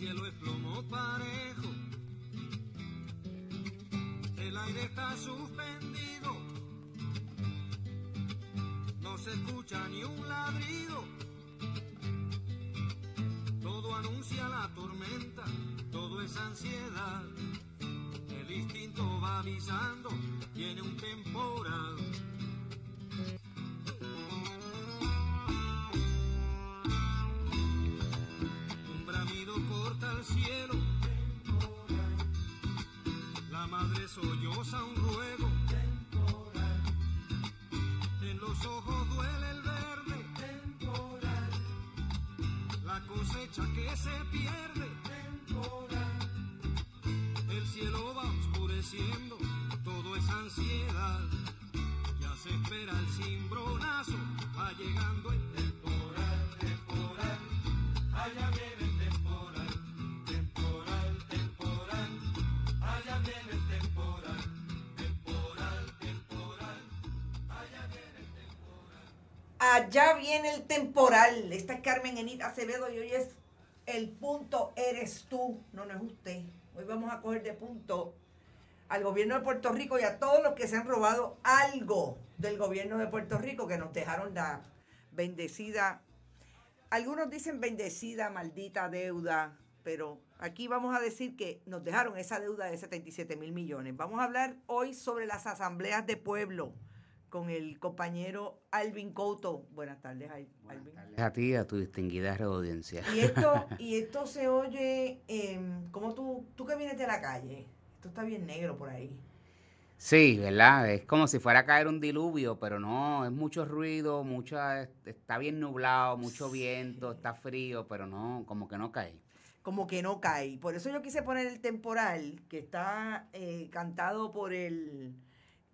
cielo es plomo parejo, el aire está suspendido, no se escucha ni un ladrido, todo anuncia la tormenta, todo es ansiedad, el instinto va avisando, viene un temporal. Un bramido corta el cielo, la madre solloza un ruego, en los ojos duele el verde, la cosecha que se pierde, el cielo va oscureciendo, todo es ansiedad, ya se espera el cimbronazo, va llegando el temporal, temporal, allá viene el temporal, temporal, temporal, allá viene el temporal, temporal, temporal, allá viene el temporal. Allá viene el temporal. Esta es Carmen Enid Acevedo y hoy es el punto eres tú. No, no es usted. Hoy vamos a coger de punto al gobierno de Puerto Rico y a todos los que se han robado algo del gobierno de Puerto Rico, que nos dejaron la bendecida, algunos dicen bendecida, maldita deuda, pero aquí vamos a decir que nos dejaron esa deuda de 77,000 millones. Vamos a hablar hoy sobre las asambleas de pueblo con el compañero Alvin Couto. Buenas tardes, Alvin. Buenas tardes a ti y a tu distinguida audiencia. Y esto se oye, como tú que vienes de la calle, esto está bien negro por ahí. Sí, ¿verdad? Es como si fuera a caer un diluvio, pero no, es mucho ruido, está bien nublado, mucho viento, está frío, pero no, como que no cae. Como que no cae. Por eso yo quise poner el temporal, que está cantado por el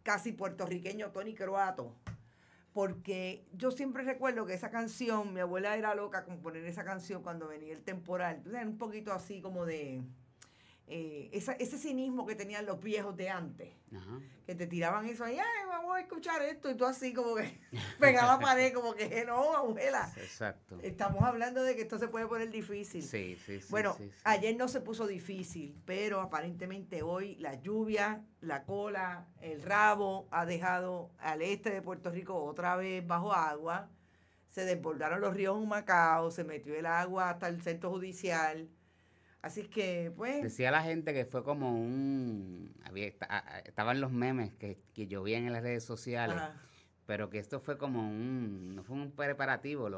casi puertorriqueño Tony Croato, porque yo siempre recuerdo que esa canción, mi abuela era loca con poner esa canción cuando venía el temporal. Entonces, un poquito así como de ese cinismo que tenían los viejos de antes. Ajá. Que te tiraban eso ahí, ay, vamos a escuchar esto, y tú así como que pegaba a la pared, como que no, abuela. Exacto. Estamos hablando de que esto se puede poner difícil. Sí. Bueno, ayer no se puso difícil, pero aparentemente hoy la lluvia, la cola, el rabo ha dejado al este de Puerto Rico otra vez bajo agua. Se desbordaron los ríos Humacao, se metió el agua hasta el centro judicial. Así es que, pues... Decía la gente que fue como estaban los memes que yo vi en las redes sociales, pero que esto fue como no fue un preparativo, el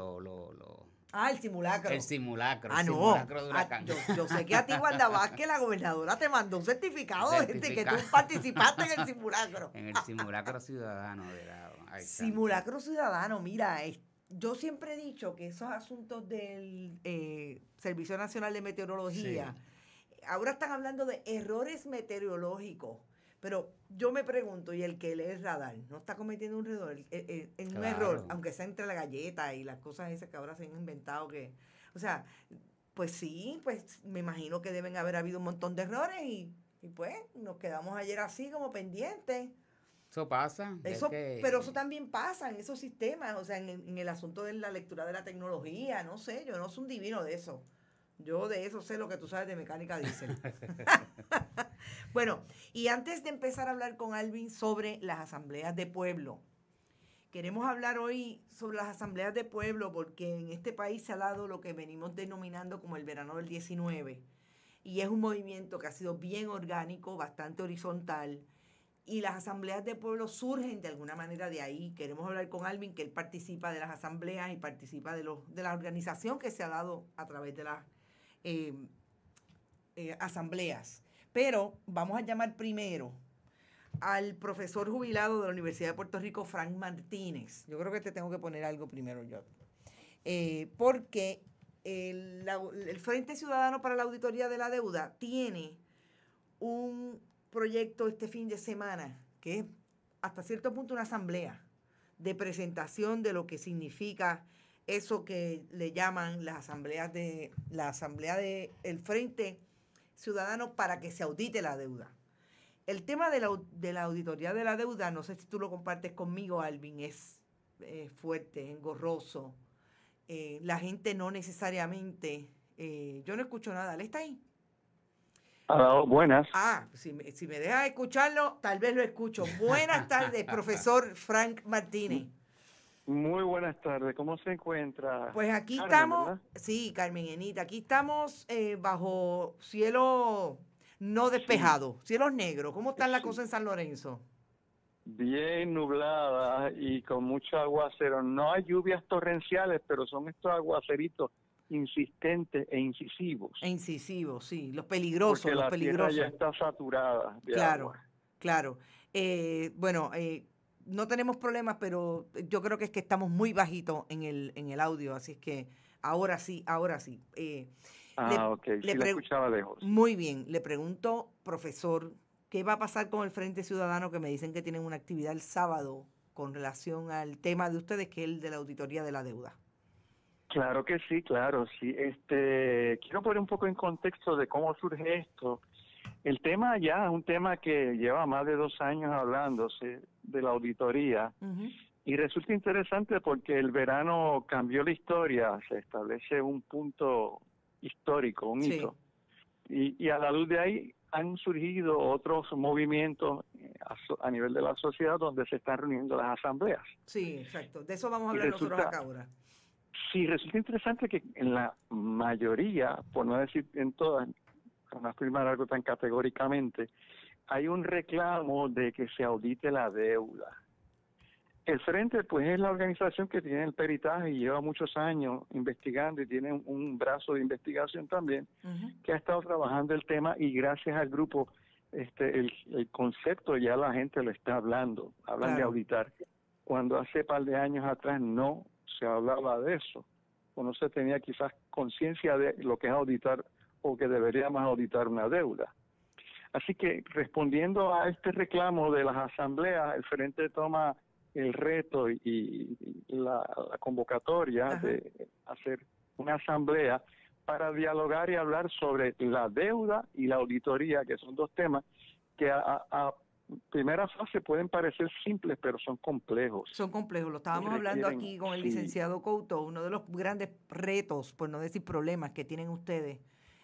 simulacro. El simulacro. El simulacro de huracán. Yo sé que a ti, Wanda Vázquez, la gobernadora, te mandó un certificado de que tú participaste en el simulacro. En el simulacro ciudadano. Simulacro ciudadano, mira, yo siempre he dicho que esos asuntos del Servicio Nacional de Meteorología, ahora están hablando de errores meteorológicos, pero yo me pregunto, ¿y el que lee el radar no está cometiendo un error? Un error, aunque sea entre la galleta y las cosas esas que ahora se han inventado o sea, pues sí, pues me imagino que deben haber habido un montón de errores y pues nos quedamos ayer así como pendientes. Eso pasa. Pero eso también pasa en esos sistemas, o sea, en el asunto de la lectura de la tecnología, no sé, yo no soy un divino de eso. Yo de eso sé lo que tú sabes de mecánica diésel. Bueno, y antes de empezar a hablar con Alvin sobre las asambleas de pueblo, queremos hablar hoy sobre las asambleas de pueblo porque en este país se ha dado lo que venimos denominando como el verano del 19, y es un movimiento que ha sido bien orgánico, bastante horizontal, y las asambleas de pueblo surgen de alguna manera de ahí. Queremos hablar con Alvin, que él participa de las asambleas y participa de la organización que se ha dado a través de las asambleas. Pero vamos a llamar primero al profesor jubilado de la Universidad de Puerto Rico, Frank Martínez. Yo creo que te tengo que poner algo primero yo. Porque el Frente Ciudadano para la Auditoría de la Deuda tiene un proyecto este fin de semana que es hasta cierto punto una asamblea de presentación de lo que significa eso que le llaman la asamblea de el Frente Ciudadano para que se audite la deuda. El tema de la auditoría de la deuda, no sé si tú lo compartes conmigo, Alvin, es fuerte, engorroso. La gente no necesariamente Yo no escucho nada. ¿Él está ahí? Buenas. Si me dejas escucharlo, tal vez lo escucho. Buenas tardes, profesor Frank Martínez. Muy buenas tardes. ¿Cómo se encuentra? Pues aquí Carmen, estamos, ¿verdad? sí, Carmen Enita, aquí estamos bajo cielo no despejado, cielos negros. ¿Cómo está la Sí. cosa en San Lorenzo? Bien nublada y con mucho aguacero. No hay lluvias torrenciales, pero son estos aguaceritos insistentes e incisivos. E incisivo, sí, los peligrosos, Porque los la peligrosos. tierra ya está saturada de Claro, agua. claro. Bueno, no tenemos problemas, pero yo creo que es que estamos muy bajitos en el audio, así es que ahora sí, ahora sí. Ok, sí la escuchaba lejos. Muy bien, le pregunto, profesor, ¿qué va a pasar con el Frente Ciudadano que me dicen que tienen una actividad el sábado con relación al tema de ustedes, que es el de la auditoría de la deuda? Claro que sí, claro, sí. Quiero poner un poco en contexto de cómo surge esto. El tema ya es un tema que lleva más de 2 años hablándose de la auditoría. Uh-huh. Y resulta interesante porque el verano cambió la historia, se establece un punto histórico, un hito. Y a la luz de ahí han surgido otros movimientos a nivel de la sociedad donde se están reuniendo las asambleas. Sí, exacto. De eso vamos a hablar nosotros acá ahora. Sí, resulta interesante que en la mayoría, por no decir en todas, para no afirmar algo tan categóricamente, hay un reclamo de que se audite la deuda. El Frente, pues, es la organización que tiene el peritaje y lleva muchos años investigando y tiene un brazo de investigación también, uh-huh, que ha estado trabajando el tema, y gracias al grupo el concepto ya la gente lo está hablando, hablan de auditar. Cuando hace par de años atrás no se hablaba de eso, o no se tenía quizás conciencia de lo que es auditar o que deberíamos auditar una deuda. Así que respondiendo a este reclamo de las asambleas, el Frente toma el reto y la convocatoria, ajá, de hacer una asamblea para dialogar y hablar sobre la deuda y la auditoría, que son 2 temas que a primera fase pueden parecer simples, pero son complejos. Son complejos, lo estábamos hablando aquí con el licenciado Couto. Uno de los grandes retos, por no decir problemas, que tienen ustedes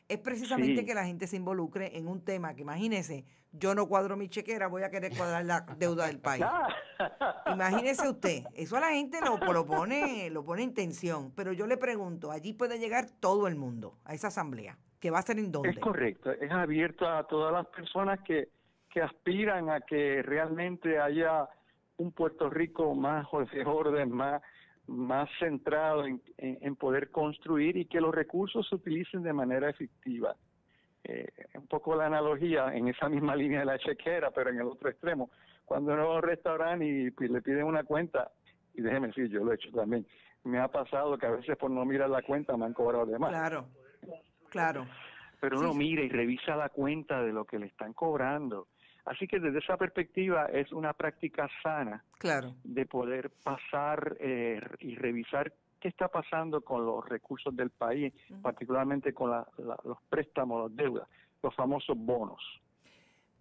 es precisamente que la gente se involucre en un tema que, imagínese, yo no cuadro mi chequera, voy a querer cuadrar la deuda del país. Imagínese usted, eso a la gente lo pone en tensión, pero yo le pregunto, allí puede llegar todo el mundo a esa asamblea, ¿que va a ser en dónde? Es correcto, es abierto a todas las personas que aspiran a que realmente haya un Puerto Rico más de orden, más centrado en poder construir y que los recursos se utilicen de manera efectiva. Un poco la analogía en esa misma línea de la chequera, pero en el otro extremo. Cuando uno va a un restaurante y le piden una cuenta, y déjeme decir, yo lo he hecho también, me ha pasado que a veces por no mirar la cuenta me han cobrado de más. Claro. Pero uno mira y revisa la cuenta de lo que le están cobrando. Así que desde esa perspectiva es una práctica sana, de poder pasar y revisar qué está pasando con los recursos del país, uh-huh, particularmente con los préstamos, las deudas, los famosos bonos.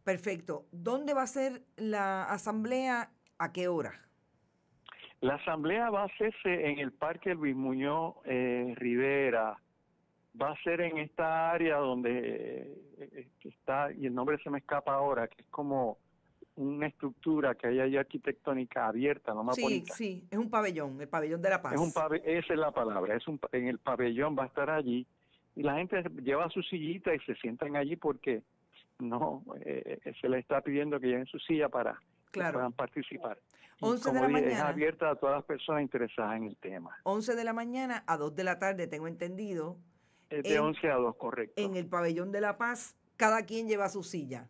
Perfecto. ¿Dónde va a ser la asamblea? ¿A qué hora? La asamblea va a hacerse en el Parque Luis Muñoz Rivera. Va a ser en esta área donde está, y el nombre se me escapa ahora, que es como una estructura que hay ahí arquitectónica abierta, no más bonita. Sí, es un pabellón, el pabellón de la paz. Esa es la palabra, en el pabellón va a estar allí, y la gente lleva su sillita y se sientan allí porque no se les está pidiendo que lleven su silla para que puedan participar. 11 de la mañana. Es abierta a todas las personas interesadas en el tema. 11 de la mañana a 2 de la tarde, tengo entendido. Es de 11 a 2, correcto. En el pabellón de la paz, cada quien lleva su silla.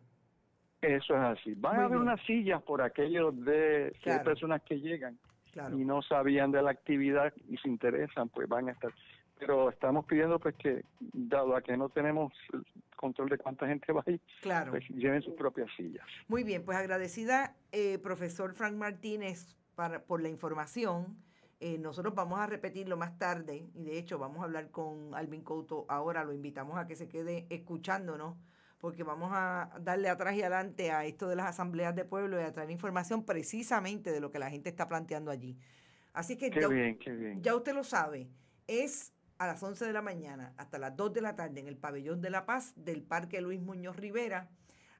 Eso es así. Van a haber unas sillas por aquellos si hay personas que llegan y no sabían de la actividad y se interesan, pues van a estar. Pero estamos pidiendo pues que, dado a que no tenemos control de cuánta gente va ahí, pues lleven sus propias sillas. Muy bien, pues agradecida, profesor Frank Martínez, por la información. Nosotros vamos a repetirlo más tarde y de hecho vamos a hablar con Alvin Couto ahora, lo invitamos a que se quede escuchándonos porque vamos a darle atrás y adelante a esto de las asambleas de pueblo y a traer información precisamente de lo que la gente está planteando allí. Así que qué bien. Ya usted lo sabe, es a las 11 de la mañana hasta las 2 de la tarde en el Pabellón de la Paz del Parque Luis Muñoz Rivera.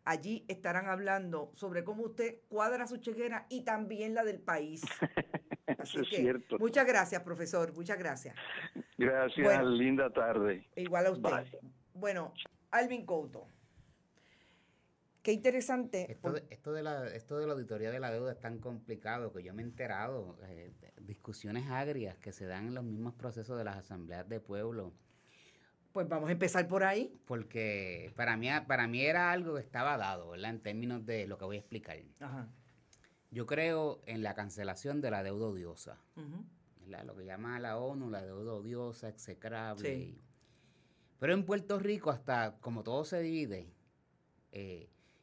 Allí estarán hablando sobre cómo usted cuadra su chequera y también la del país. Así Eso es que, cierto. muchas gracias, profesor. Muchas gracias. Gracias, Bueno, linda tarde. igual a usted. Bye. Bueno, Alvin Couto. Qué interesante. Esto de la auditoría de la deuda es tan complicado que yo me he enterado de discusiones agrias que se dan en los mismos procesos de las asambleas de pueblo. Pues vamos a empezar por ahí. Porque para mí era algo que estaba dado, ¿verdad? En términos de lo que voy a explicar. Ajá. Yo creo en la cancelación de la deuda odiosa, Ujú. ¿verdad? Lo que llama la ONU la deuda odiosa, execrable. Sí. Pero en Puerto Rico, hasta como todo se divide,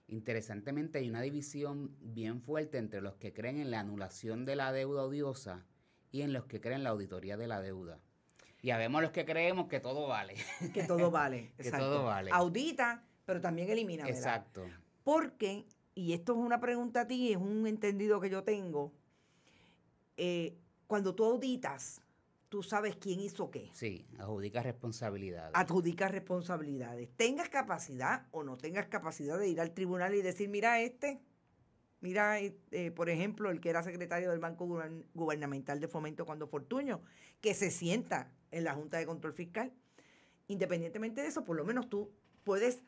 interesantemente hay una división bien fuerte entre los que creen en la anulación de la deuda odiosa y en los que creen en la auditoría de la deuda. Y habemos los que creemos que todo vale. Que todo vale. Que Exacto. todo vale. Audita, pero también elimina, ¿verdad? Exacto. Porque, y esto es una pregunta a ti, es un entendido que yo tengo, cuando tú auditas, tú sabes quién hizo qué. Sí, adjudica responsabilidades. Adjudicas responsabilidades. Tengas capacidad o no tengas capacidad de ir al tribunal y decir, mira, por ejemplo, el que era secretario del Banco Gubernamental de Fomento cuando Fortuño, que se sienta en la Junta de Control Fiscal. Independientemente de eso, por lo menos tú puedes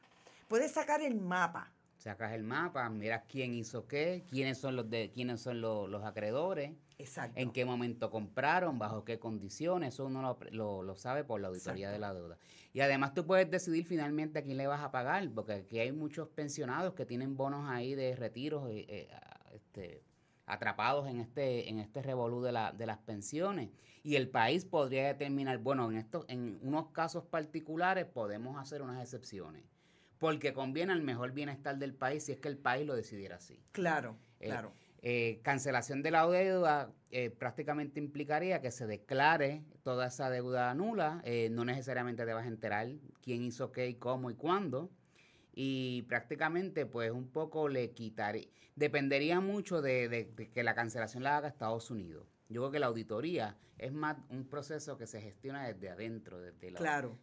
sacar el mapa. Sacas el mapa, miras quién hizo qué, quiénes son los acreedores, Exacto. en qué momento compraron, bajo qué condiciones, eso uno lo sabe por la auditoría de la deuda. Y además tú puedes decidir finalmente a quién le vas a pagar, porque aquí hay muchos pensionados que tienen bonos ahí de retiros atrapados en este revolú de las pensiones. Y el país podría determinar, bueno, en unos casos particulares podemos hacer unas excepciones, porque conviene al mejor bienestar del país si es que el país lo decidiera así. Claro, claro. Cancelación de la deuda prácticamente implicaría que se declare toda esa deuda nula, no necesariamente te vas a enterar quién hizo qué y cómo y cuándo, y prácticamente pues un poco le quitaría, dependería mucho de que la cancelación la haga Estados Unidos. Yo creo que la auditoría es más un proceso que se gestiona desde adentro, desde Claro.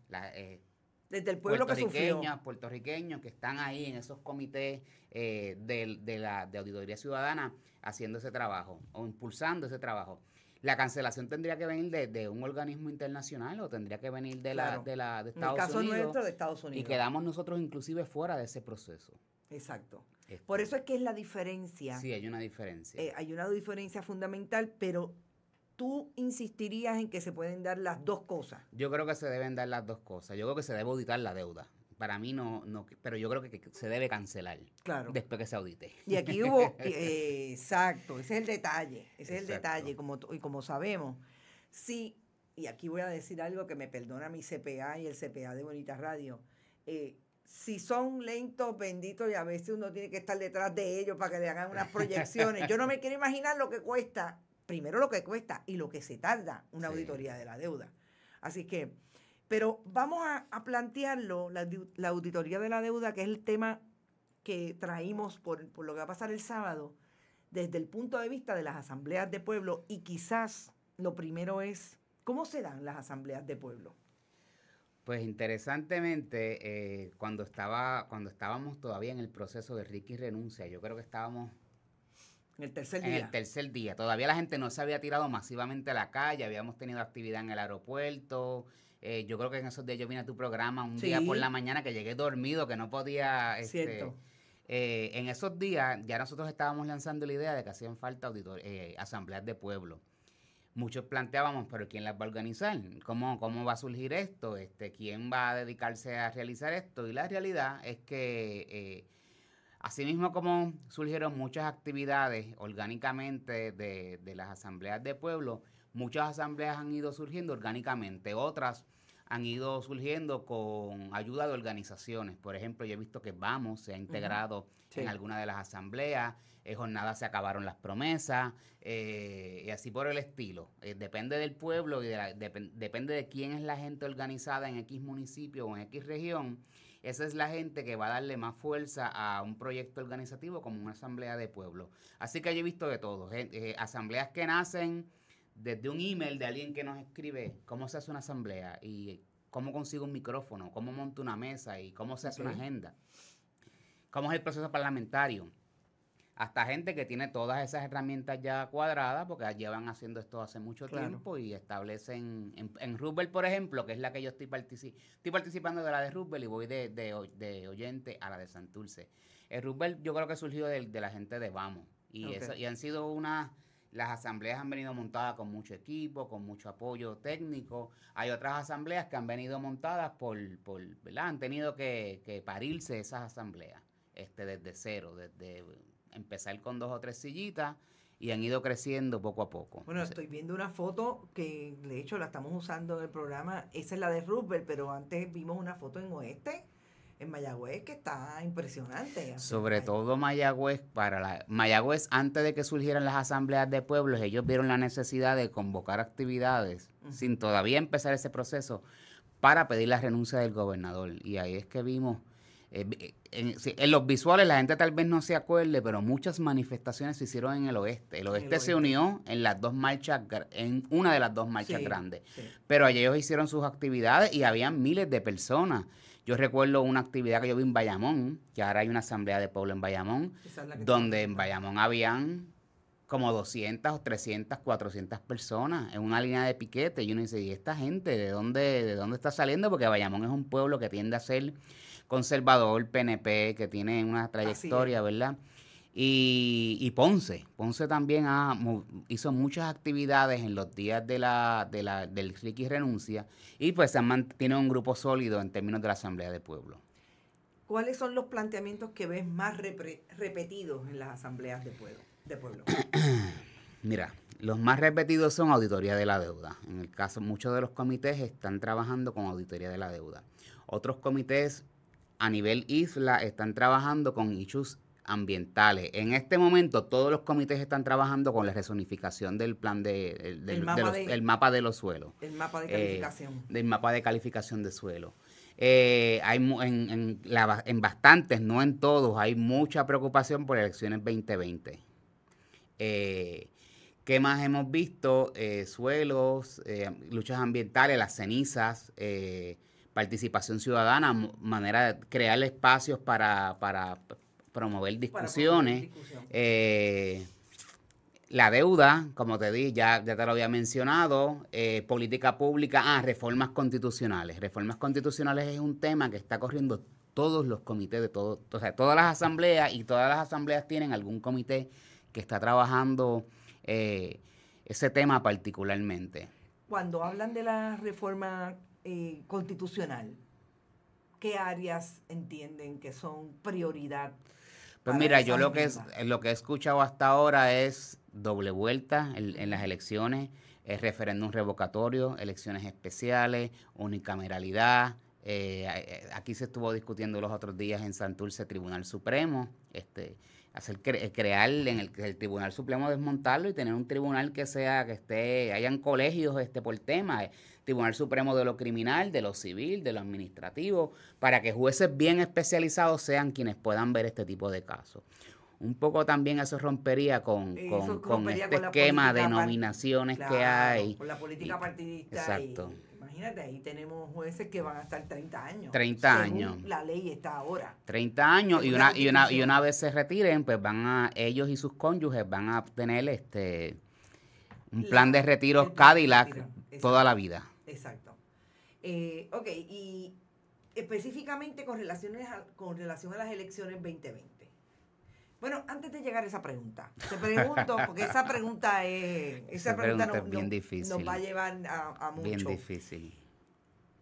Desde el pueblo que sufrió. Puertorriqueños que están ahí en esos comités de auditoría ciudadana haciendo ese trabajo o impulsando ese trabajo. La cancelación tendría que venir de un organismo internacional o tendría que venir de Estados Unidos. En el caso nuestro, de Estados Unidos. Y quedamos nosotros inclusive fuera de ese proceso. Exacto. Por eso es que es la diferencia. Sí, hay una diferencia. Hay una diferencia fundamental, pero tú insistirías en que se pueden dar las dos cosas. Yo creo que se deben dar las dos cosas. Yo creo que se debe auditar la deuda. Para mí no, pero yo creo que se debe cancelar. Claro. Después que se audite. Y aquí hubo, exacto, ese es el detalle. Ese es el detalle, como sabemos. Sí, y aquí voy a decir algo que me perdona mi CPA y el CPA de Bonita Radio. Si son lentos, benditos, y a veces uno tiene que estar detrás de ellos para que le hagan unas proyecciones. Yo no me quiero imaginar lo que cuesta, primero lo que cuesta y lo que se tarda una auditoría de la deuda. Así que, pero vamos a plantearlo, la auditoría de la deuda, que es el tema que traímos por lo que va a pasar el sábado, desde el punto de vista de las asambleas de pueblo, y quizás lo primero es, ¿cómo se dan las asambleas de pueblo? Pues interesantemente, cuando estábamos todavía en el proceso de Ricky renuncia, yo creo que estábamos en el tercer día. En el tercer día. Todavía la gente no se había tirado masivamente a la calle, habíamos tenido actividad en el aeropuerto. Yo creo que en esos días yo vine a tu programa un día por la mañana que llegué dormido, que no podía... Cierto. En esos días ya nosotros estábamos lanzando la idea de que hacían falta asambleas de pueblo. Muchos planteábamos, pero ¿quién las va a organizar? ¿Cómo va a surgir esto? ¿Quién va a dedicarse a realizar esto? Y la realidad es que, asimismo como surgieron muchas actividades orgánicamente de las asambleas de pueblo, muchas asambleas han ido surgiendo orgánicamente, otras han ido surgiendo con ayuda de organizaciones. Por ejemplo, yo he visto que Vamos se ha integrado en alguna de las asambleas, jornadas Se Acabaron las Promesas, y así por el estilo. Depende del pueblo y depende de quién es la gente organizada en X municipio o en X región. Esa es la gente que va a darle más fuerza a un proyecto organizativo como una asamblea de pueblo. Así que yo he visto de todo. Asambleas que nacen desde un email de alguien que nos escribe cómo se hace una asamblea y cómo consigo un micrófono, cómo monto una mesa y cómo se hace una agenda, cómo es el proceso parlamentario, hasta gente que tiene todas esas herramientas ya cuadradas porque llevan haciendo esto hace mucho tiempo y establecen, en Roosevelt, por ejemplo, que es la que yo estoy participando de la de Roosevelt y voy de oyente a la de Santurce. El Roosevelt yo creo que surgió de la gente de Vamos y han sido las asambleas han venido montadas con mucho equipo, con mucho apoyo técnico. Hay otras asambleas que han venido montadas ¿verdad? Han tenido que parirse esas asambleas desde cero, desde empezar con 2 o 3 sillitas y han ido creciendo poco a poco. Bueno, estoy viendo una foto que de hecho la estamos usando en el programa. Esa es la de Roosevelt, pero antes vimos una foto en Oeste, en Mayagüez, que está impresionante. Sobre todo Mayagüez, Mayagüez, antes de que surgieran las asambleas de pueblos, ellos vieron la necesidad de convocar actividades, sin todavía empezar ese proceso, para pedir la renuncia del gobernador. Y ahí es que vimos, en los visuales la gente tal vez no se acuerde, pero muchas manifestaciones se hicieron en el oeste. El oeste se unió en las 2 marchas, en una de las 2 marchas grandes. Sí. Pero allí ellos hicieron sus actividades y habían miles de personas. Yo recuerdo una actividad que yo vi en Bayamón, que ahora hay una asamblea de pueblo en Bayamón, donde en Bayamón habían como 200, 300, 400 personas en una línea de piquete. Y uno dice, ¿y esta gente de dónde está saliendo? Porque Bayamón es un pueblo que tiende a ser conservador, PNP, que tiene una trayectoria, ¿verdad? Y Ponce también hizo muchas actividades en los días del clic y renuncia y pues se mantiene un grupo sólido en términos de la Asamblea de Pueblo. ¿Cuáles son los planteamientos que ves más repetidos en las asambleas de pueblo? Mira, los más repetidos son auditoría de la deuda. En el caso, muchos de los comités están trabajando con auditoría de la deuda. Otros comités a nivel isla están trabajando con issues ambientales. En este momento todos los comités están trabajando con la rezonificación del plan el mapa de los suelos. El mapa de calificación. Del mapa de calificación de suelo. Hay en bastantes, no en todos, hay mucha preocupación por elecciones 2020. ¿Qué más hemos visto? Suelos, luchas ambientales, las cenizas, participación ciudadana, manera de crear espacios para promover discusiones. La deuda, como te di, ya te lo había mencionado, política pública, reformas constitucionales. Reformas constitucionales es un tema que está corriendo todos los comités de todas las asambleas, y todas las asambleas tienen algún comité que está trabajando ese tema particularmente. Cuando hablan de la reforma constitucional, ¿qué áreas entienden que son prioridad? Pues mira, yo lo que he escuchado hasta ahora es doble vuelta en las elecciones, referéndum revocatorio, elecciones especiales, unicameralidad. Aquí se estuvo discutiendo los otros días en Santurce Tribunal Supremo, crear en el Tribunal Supremo, desmontarlo y tener un tribunal que hayan colegios por tema, Tribunal Supremo de lo criminal, de lo civil, de lo administrativo, para que jueces bien especializados sean quienes puedan ver este tipo de casos. Un poco también eso rompería con este esquema de nominaciones que hay. Con la política partidista. Exacto. Imagínate, ahí tenemos jueces que van a estar 30 años. 30 años. La ley está ahora. 30 años y una vez se retiren, pues ellos y sus cónyuges van a obtener un plan de retiro Cadillac toda la vida. Exacto. Ok, y específicamente con relación a las elecciones 2020. Bueno, antes de llegar a esa pregunta, te pregunto, porque esa pregunta es bien difícil. Nos va a llevar a mucho. Bien difícil.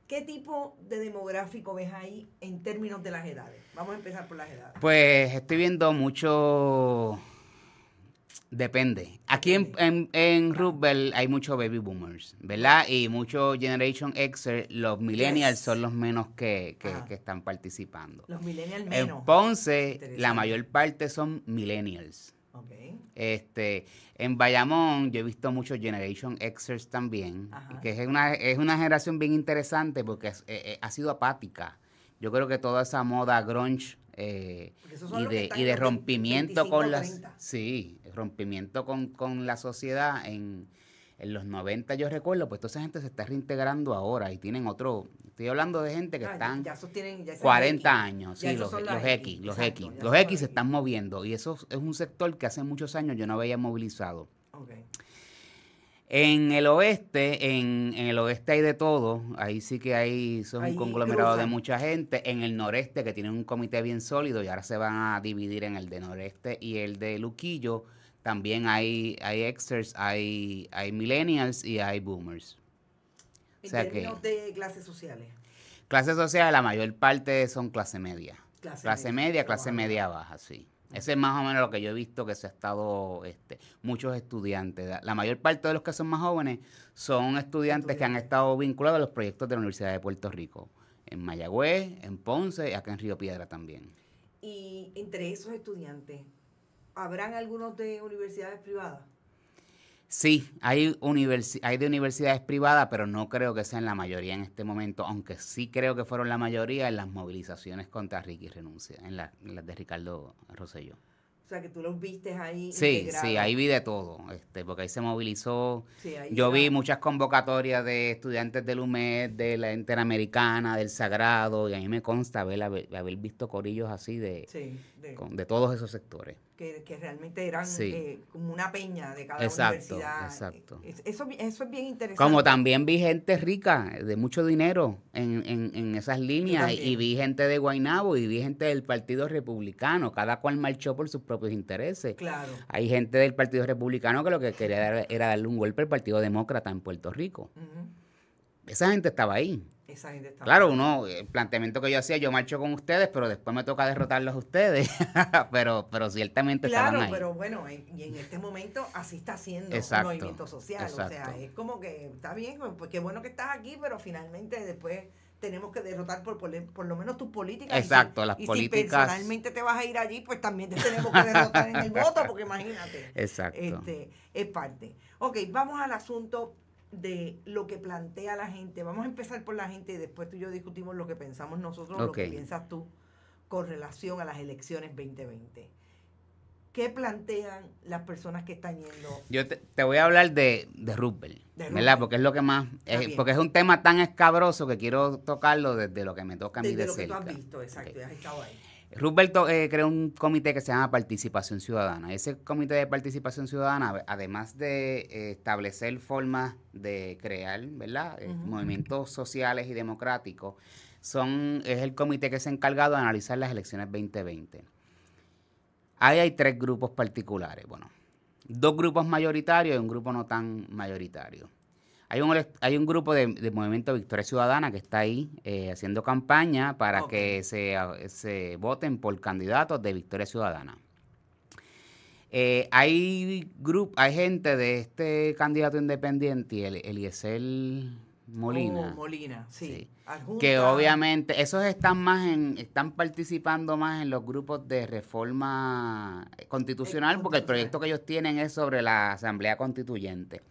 ¿Qué tipo de demográfico ves ahí en términos de las edades? Vamos a empezar por las edades. Pues estoy viendo mucho. Depende. Aquí en Roosevelt hay muchos baby boomers, ¿verdad? Y muchos Generation Xer, los millennials son los menos que están participando. Los millennials menos. En Ponce, la mayor parte son millennials. Okay. En Bayamón yo he visto muchos Generation Xers también, que es una generación bien interesante porque ha sido apática. Yo creo que toda esa moda grunge y de rompimiento 25, con las 30. Sí, rompimiento con la sociedad en en los 90 yo recuerdo, pues toda esa gente se está reintegrando ahora y tienen otro, estoy hablando de gente que están ya sostienen, ya 40 años, ya sí, esos los son las X, los exacto, X. ya Los son X se están moviendo y eso es un sector que hace muchos años yo no veía movilizado. Okay. En el oeste, en el oeste hay de todo, ahí sí que hay, eso es Ahí un conglomerado de cruzan. mucha gente. En el noreste, que tienen un comité bien sólido y ahora se van a dividir en el de noreste y el de Luquillo, también hay Xers, hay millennials y hay boomers. O En sea términos de clases sociales. Clase social, la mayor parte son clase media. Clase Media, clase media baja, sí. Ese es más o menos lo que yo he visto que se ha estado, muchos estudiantes. La mayor parte de los que son más jóvenes son estudiantes que han estado vinculados a los proyectos de la Universidad de Puerto Rico. En Mayagüez, en Ponce y acá en Río Piedra también. Y entre esos estudiantes, ¿habrán algunos de universidades privadas? Sí, hay de universidades privadas, pero no creo que sean la mayoría en este momento, aunque sí creo que fueron la mayoría en las movilizaciones contra Ricky Renuncia, en las de Ricardo Rosselló. O sea, que tú los vistes ahí Sí, integrados. sí, ahí vi de todo, porque ahí se movilizó. Sí, ahí Yo vi era- muchas convocatorias de estudiantes del UMED, de la Interamericana, del Sagrado, y a mí me consta haber visto corillos así Sí, de todos esos sectores. que realmente eran Sí. como una peña de cada Exacto, universidad. exacto. Eso es bien interesante. Como también vi gente rica, de mucho dinero, en esas líneas, también. y vi gente de Guaynabo y vi gente del Partido Republicano, cada cual marchó por sus propios intereses. Claro. Hay gente del Partido Republicano que lo que quería era darle un golpe al Partido Demócrata en Puerto Rico. Ujú. Esa gente estaba ahí. Esa gente está Claro, el planteamiento que yo hacía, yo marcho con ustedes, pero después me toca derrotarlos a ustedes. pero ciertamente estaban Claro, ahí. pero bueno, y en este momento así está haciendo Exacto, un movimiento social. O sea, exacto. es como que está bien, pues qué bueno que estás aquí, pero finalmente después tenemos que derrotar por lo menos tus políticas. Exacto, las y políticas. Si personalmente te vas a ir allí, pues también te tenemos que derrotar en el voto, porque imagínate. Exacto. Es parte. Ok, vamos al asunto de lo que plantea la gente. Vamos a empezar por la gente y después tú y yo discutimos lo que pensamos nosotros, lo que piensas tú con relación a las elecciones 2020. ¿Qué plantean las personas que están yendo? Yo te voy a hablar de Roosevelt, ¿verdad? Porque es lo que más, porque es un tema tan escabroso que quiero tocarlo desde lo que me toca a mí de cerca. Desde lo que tú has visto, exacto, y has estado ahí. Roosevelt creó un comité que se llama Participación Ciudadana. Ese comité de Participación Ciudadana, además de establecer formas de crear, ¿verdad? Movimientos sociales y democráticos, es el comité que se ha encargado de analizar las elecciones 2020. Ahí hay 3 grupos particulares. Bueno, 2 grupos mayoritarios y un grupo no tan mayoritario. Hay un grupo de Movimiento Victoria Ciudadana que está ahí haciendo campaña para que se voten por candidatos de Victoria Ciudadana. Hay gente de este candidato independiente, Eliezer Molina. Molina, sí. Que obviamente esos están participando más en los grupos de reforma constitucional, porque el proyecto que ellos tienen es sobre la Asamblea Constituyente.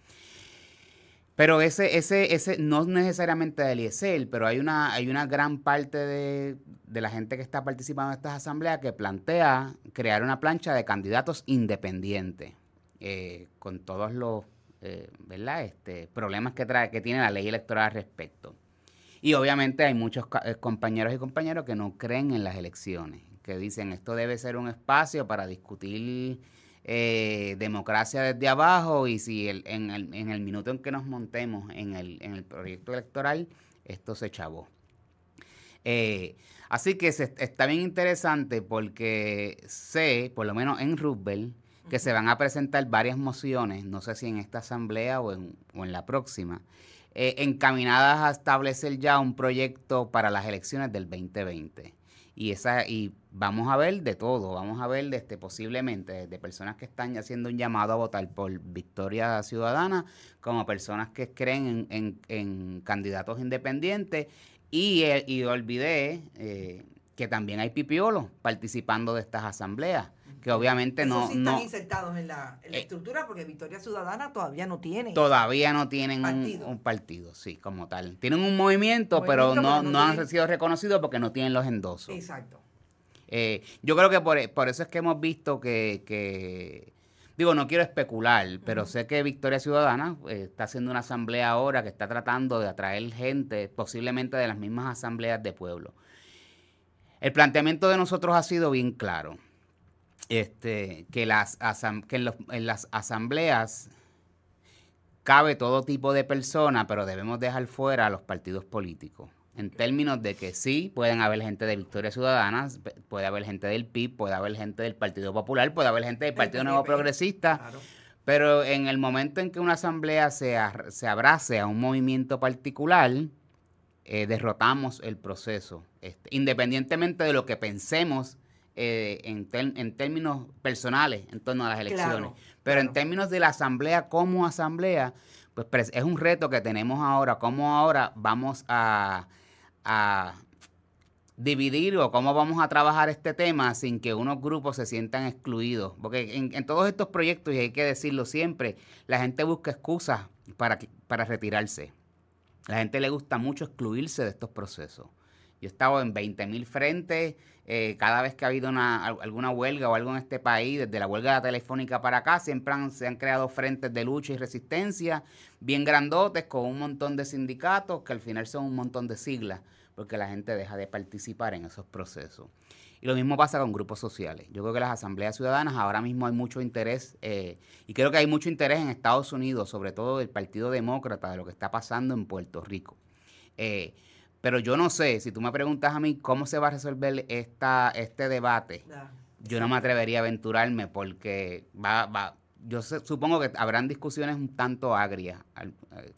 Pero ese no es necesariamente de Eliezer, pero hay una gran parte de la gente que está participando en estas asambleas que plantea crear una plancha de candidatos independientes, con todos los ¿verdad? Problemas que tiene la ley electoral al respecto. Y obviamente hay muchos compañeros y compañeras que no creen en las elecciones, que dicen esto debe ser un espacio para discutir democracia desde abajo, y si en el minuto en que nos montemos en el proyecto electoral, esto se chavó. Así que está bien interesante porque sé, por lo menos en Roosevelt, que se van a presentar varias mociones, no sé si en esta asamblea o en la próxima, encaminadas a establecer ya un proyecto para las elecciones del 2020. Y vamos a ver de todo, vamos a ver posiblemente de personas que están haciendo un llamado a votar por Victoria Ciudadana, como personas que creen en candidatos independientes, y olvidé que también hay pipiolos participando de estas asambleas, que obviamente Esos sí están insertados en la estructura, porque Victoria Ciudadana todavía no tiene. Todavía no tienen un partido, sí, como tal. Tienen un movimiento, pero no han sido reconocidos porque no tienen los endosos. Exacto. Yo creo que por eso es que hemos visto que Digo, no quiero especular, pero sé que Victoria Ciudadana está haciendo una asamblea ahora que está tratando de atraer gente, posiblemente de las mismas asambleas de pueblo. El planteamiento de nosotros ha sido bien claro, que en las asambleas cabe todo tipo de personas, pero debemos dejar fuera a los partidos políticos. En términos de que sí, pueden haber gente de Victoria Ciudadana, puede haber gente del PIB, puede haber gente del Partido Popular, puede haber gente del Partido Nuevo Progresista, claro. Pero en el momento en que una asamblea se abrace a un movimiento particular, derrotamos el proceso, independientemente de lo que pensemos en términos personales en torno a las elecciones. Claro, pero en términos de la asamblea como asamblea, pues es un reto que tenemos ahora, cómo ahora vamos a dividir o cómo vamos a trabajar este tema sin que unos grupos se sientan excluidos. Porque en todos estos proyectos, y hay que decirlo siempre, la gente busca excusas para retirarse. A la gente le gusta mucho excluirse de estos procesos. Yo he estado en 20,000 frentes, cada vez que ha habido alguna huelga o algo en este país, desde la huelga de la Telefónica para acá, siempre se han creado frentes de lucha y resistencia bien grandotes con un montón de sindicatos que al final son un montón de siglas, porque la gente deja de participar en esos procesos. Y lo mismo pasa con grupos sociales. Yo creo que las asambleas ciudadanas ahora mismo hay mucho interés, y creo que hay mucho interés en Estados Unidos, sobre todo del Partido Demócrata, de lo que está pasando en Puerto Rico. Pero yo no sé, si tú me preguntas a mí cómo se va a resolver este debate, yo no me atrevería a aventurarme porque supongo que habrán discusiones un tanto agrias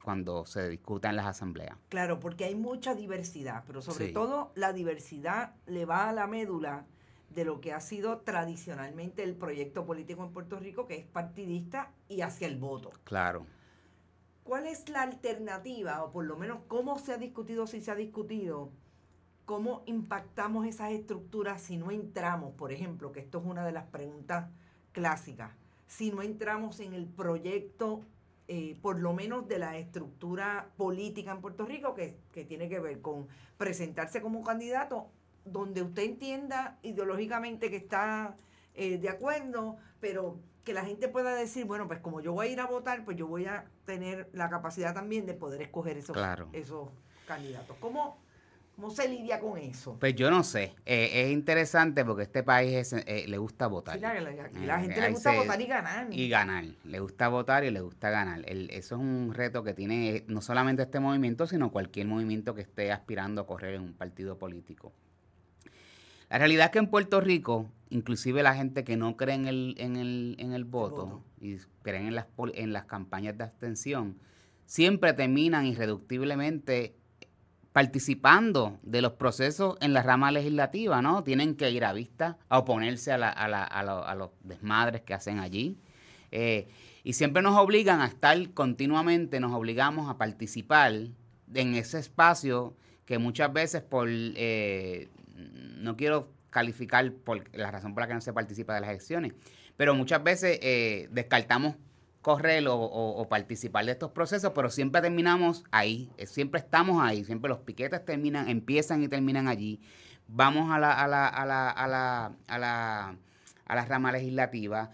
cuando se discuta en las asambleas. Claro, porque hay mucha diversidad, pero sobre todo la diversidad le va a la médula de lo que ha sido tradicionalmente el proyecto político en Puerto Rico, que es partidista y hacia el voto. Claro. ¿Cuál es la alternativa, o por lo menos cómo se ha discutido, si se ha discutido, cómo impactamos esas estructuras si no entramos, por ejemplo, que esto es una de las preguntas clásicas, si no entramos en el proyecto, por lo menos de la estructura política en Puerto Rico, que tiene que ver con presentarse como candidato, donde usted entienda ideológicamente que está de acuerdo, pero que la gente pueda decir, bueno, pues como yo voy a ir a votar, pues yo voy a tener la capacidad también de poder escoger esos candidatos. ¿Cómo se lidia con eso? Pues yo no sé. Es interesante porque este país le gusta votar. Sí, la gente le gusta votar y ganar. Y ganar. Le gusta votar y le gusta ganar. Eso es un reto que tiene no solamente este movimiento, sino cualquier movimiento que esté aspirando a correr en un partido político. La realidad es que en Puerto Rico, inclusive la gente que no cree en el voto y creen en las campañas de abstención, siempre terminan irreductiblemente participando de los procesos en la rama legislativa, ¿no? Tienen que ir a vista, a oponerse a los desmadres que hacen allí. Y siempre nos obligan a estar continuamente, nos obligamos a participar en ese espacio que muchas veces no quiero calificar por la razón por la que no se participa de las elecciones, pero muchas veces descartamos correr o participar de estos procesos, pero siempre terminamos ahí, siempre estamos ahí, siempre los piquetes empiezan y terminan allí. Vamos a la rama legislativa,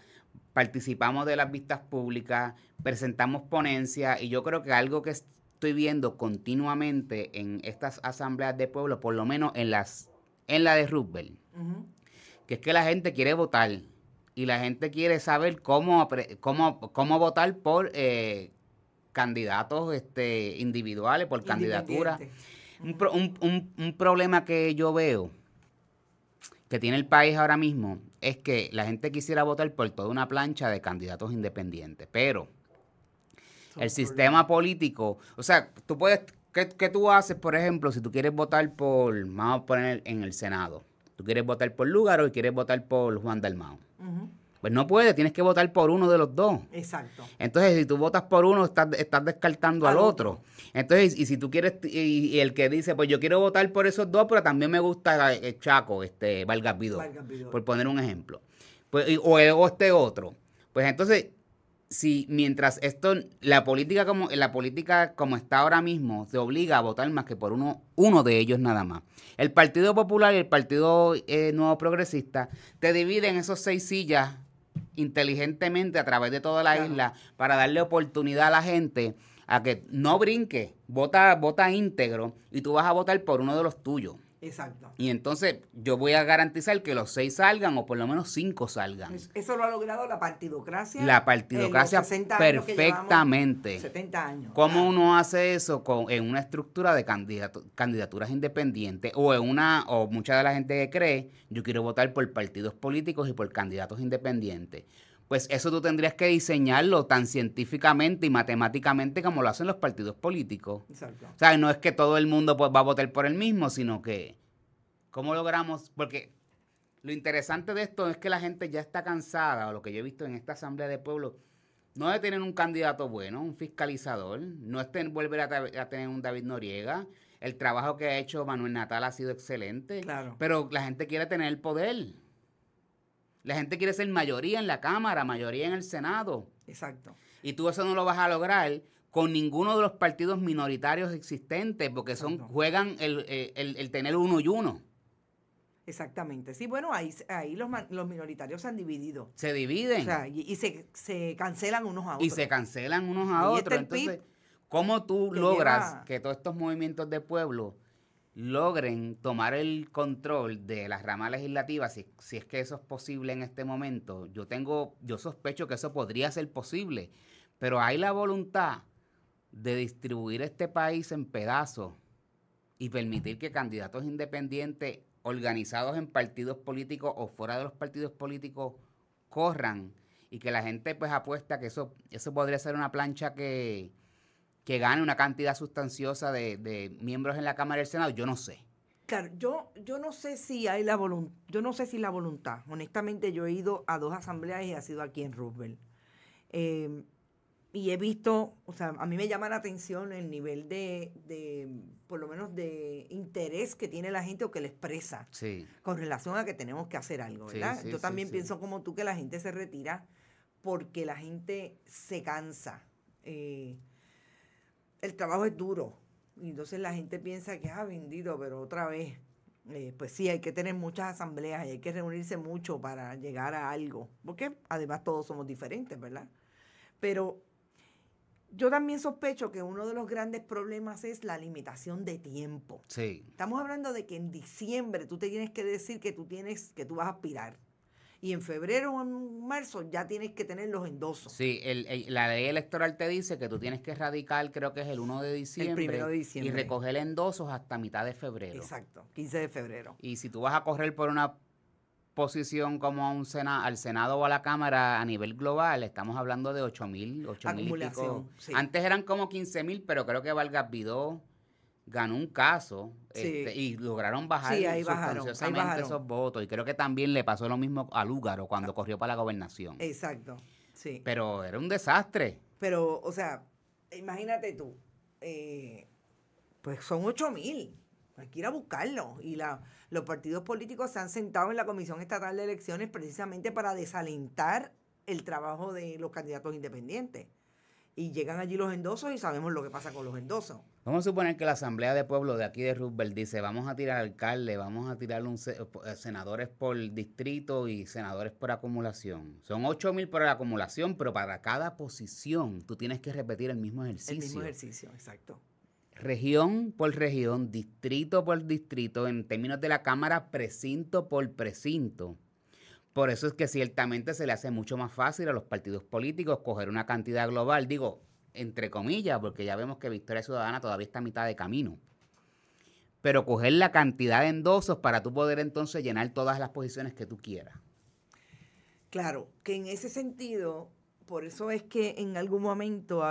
participamos de las vistas públicas, presentamos ponencias, y yo creo que algo que estoy viendo continuamente en estas asambleas de pueblo, por lo menos en la de Roosevelt, que es que la gente quiere votar y la gente quiere saber cómo votar por candidatos individuales, por candidaturas. Un problema que yo veo que tiene el país ahora mismo es que la gente quisiera votar por toda una plancha de candidatos independientes, pero el sistema político, o sea, tú puedes, ¿qué tú haces, por ejemplo, si tú quieres votar vamos a poner en el Senado, tú quieres votar por Lúgaro y quieres votar por Juan Dalmau? Pues no puedes, tienes que votar por uno de los dos. Exacto. Entonces, si tú votas por uno, estás descartando al otro. Entonces, y si tú quieres, y el que dice, pues yo quiero votar por esos dos, pero también me gusta Chaco, Vargas Vidó, por poner un ejemplo. Pues, o este otro. Pues entonces, mientras la política como está ahora mismo, te obliga a votar más que por uno de ellos nada más. El Partido Popular y el Partido Nuevo Progresista te dividen esos 6 sillas inteligentemente a través de toda la isla para darle oportunidad a la gente a que no brinque, vota íntegro y tú vas a votar por uno de los tuyos. Exacto. Y entonces yo voy a garantizar que los 6 salgan o por lo menos 5 salgan. Eso lo ha logrado la partidocracia. La partidocracia perfectamente. 70 años. ¿Cómo uno hace eso en una estructura de candidaturas independientes o mucha de la gente que cree, yo quiero votar por partidos políticos y por candidatos independientes? Pues eso tú tendrías que diseñarlo tan científicamente y matemáticamente como lo hacen los partidos políticos. Exacto. O sea, no es que todo el mundo pues va a votar por el mismo, sino que ¿cómo logramos? Porque lo interesante de esto es que la gente ya está cansada, o lo que yo he visto en esta Asamblea de Pueblo, no de tener un candidato bueno, un fiscalizador, no es volver a tener un David Noriega. El trabajo que ha hecho Manuel Natal ha sido excelente, claro, pero la gente quiere tener el poder. La gente quiere ser mayoría en la Cámara, mayoría en el Senado. Exacto. Y tú eso no lo vas a lograr con ninguno de los partidos minoritarios existentes, porque juegan el tener uno y uno. Exactamente. Sí, bueno, ahí los minoritarios se han dividido. Se dividen. O sea, y se cancelan unos a otros. Y se cancelan unos a otros. Entonces, ¿cómo tú logras que todos estos movimientos de pueblo logren tomar el control de la rama legislativa, si es que eso es posible en este momento? Yo sospecho que eso podría ser posible, pero hay la voluntad de distribuir este país en pedazos y permitir que candidatos independientes organizados en partidos políticos o fuera de los partidos políticos corran y que la gente pues apuesta que eso podría ser una plancha que gane una cantidad sustanciosa de miembros en la Cámara y el Senado, yo no sé. Claro, yo no sé si hay la voluntad, honestamente yo he ido a 2 asambleas y ha sido aquí en Roosevelt. Y he visto, o sea, a mí me llama la atención el nivel de por lo menos de interés que tiene la gente o que le expresa con relación a que tenemos que hacer algo, ¿verdad? Yo también pienso como tú que la gente se retira porque la gente se cansa. El trabajo es duro y entonces la gente piensa que bendito, pero otra vez pues sí, hay que tener muchas asambleas y hay que reunirse mucho para llegar a algo, porque además todos somos diferentes, ¿verdad? Pero yo también sospecho que uno de los grandes problemas es la limitación de tiempo. Sí. Estamos hablando de que en diciembre tú te tienes que decir que tú vas a aspirar. Y en febrero o en marzo ya tienes que tener los endosos. Sí, la ley electoral te dice que tú tienes que radicar, creo que es el 1 de diciembre. El 1 de diciembre. Y recoger endosos hasta mitad de febrero. Exacto, 15 de febrero. Y si tú vas a correr por una posición como al Senado o a la Cámara a nivel global, estamos hablando de 8,000 y pico. Sí. Antes eran como 15,000, pero creo que Vargas Vidó ganó un caso y lograron bajar sustanciosamente esos votos. Y creo que también le pasó lo mismo a Lúgaro cuando corrió para la gobernación. Exacto, sí. Pero era un desastre. Pero, o sea, imagínate tú, pues son 8,000. Hay que ir a buscarlo. Y los partidos políticos se han sentado en la Comisión Estatal de Elecciones precisamente para desalentar el trabajo de los candidatos independientes. Y llegan allí los endosos y sabemos lo que pasa con los endosos. Vamos a suponer que la Asamblea de Pueblo de aquí de Roosevelt dice, vamos a tirar alcalde, vamos a tirar senadores por distrito y senadores por acumulación. Son 8,000 por la acumulación, pero para cada posición tú tienes que repetir el mismo ejercicio. El mismo ejercicio, exacto. Región por región, distrito por distrito, en términos de la Cámara, precinto por precinto. Por eso es que ciertamente se le hace mucho más fácil a los partidos políticos coger una cantidad global, digo, entre comillas, porque ya vemos que Victoria Ciudadana todavía está a mitad de camino. Pero coger la cantidad de endosos para tú poder entonces llenar todas las posiciones que tú quieras. Claro, que en ese sentido, por eso es que en algún momento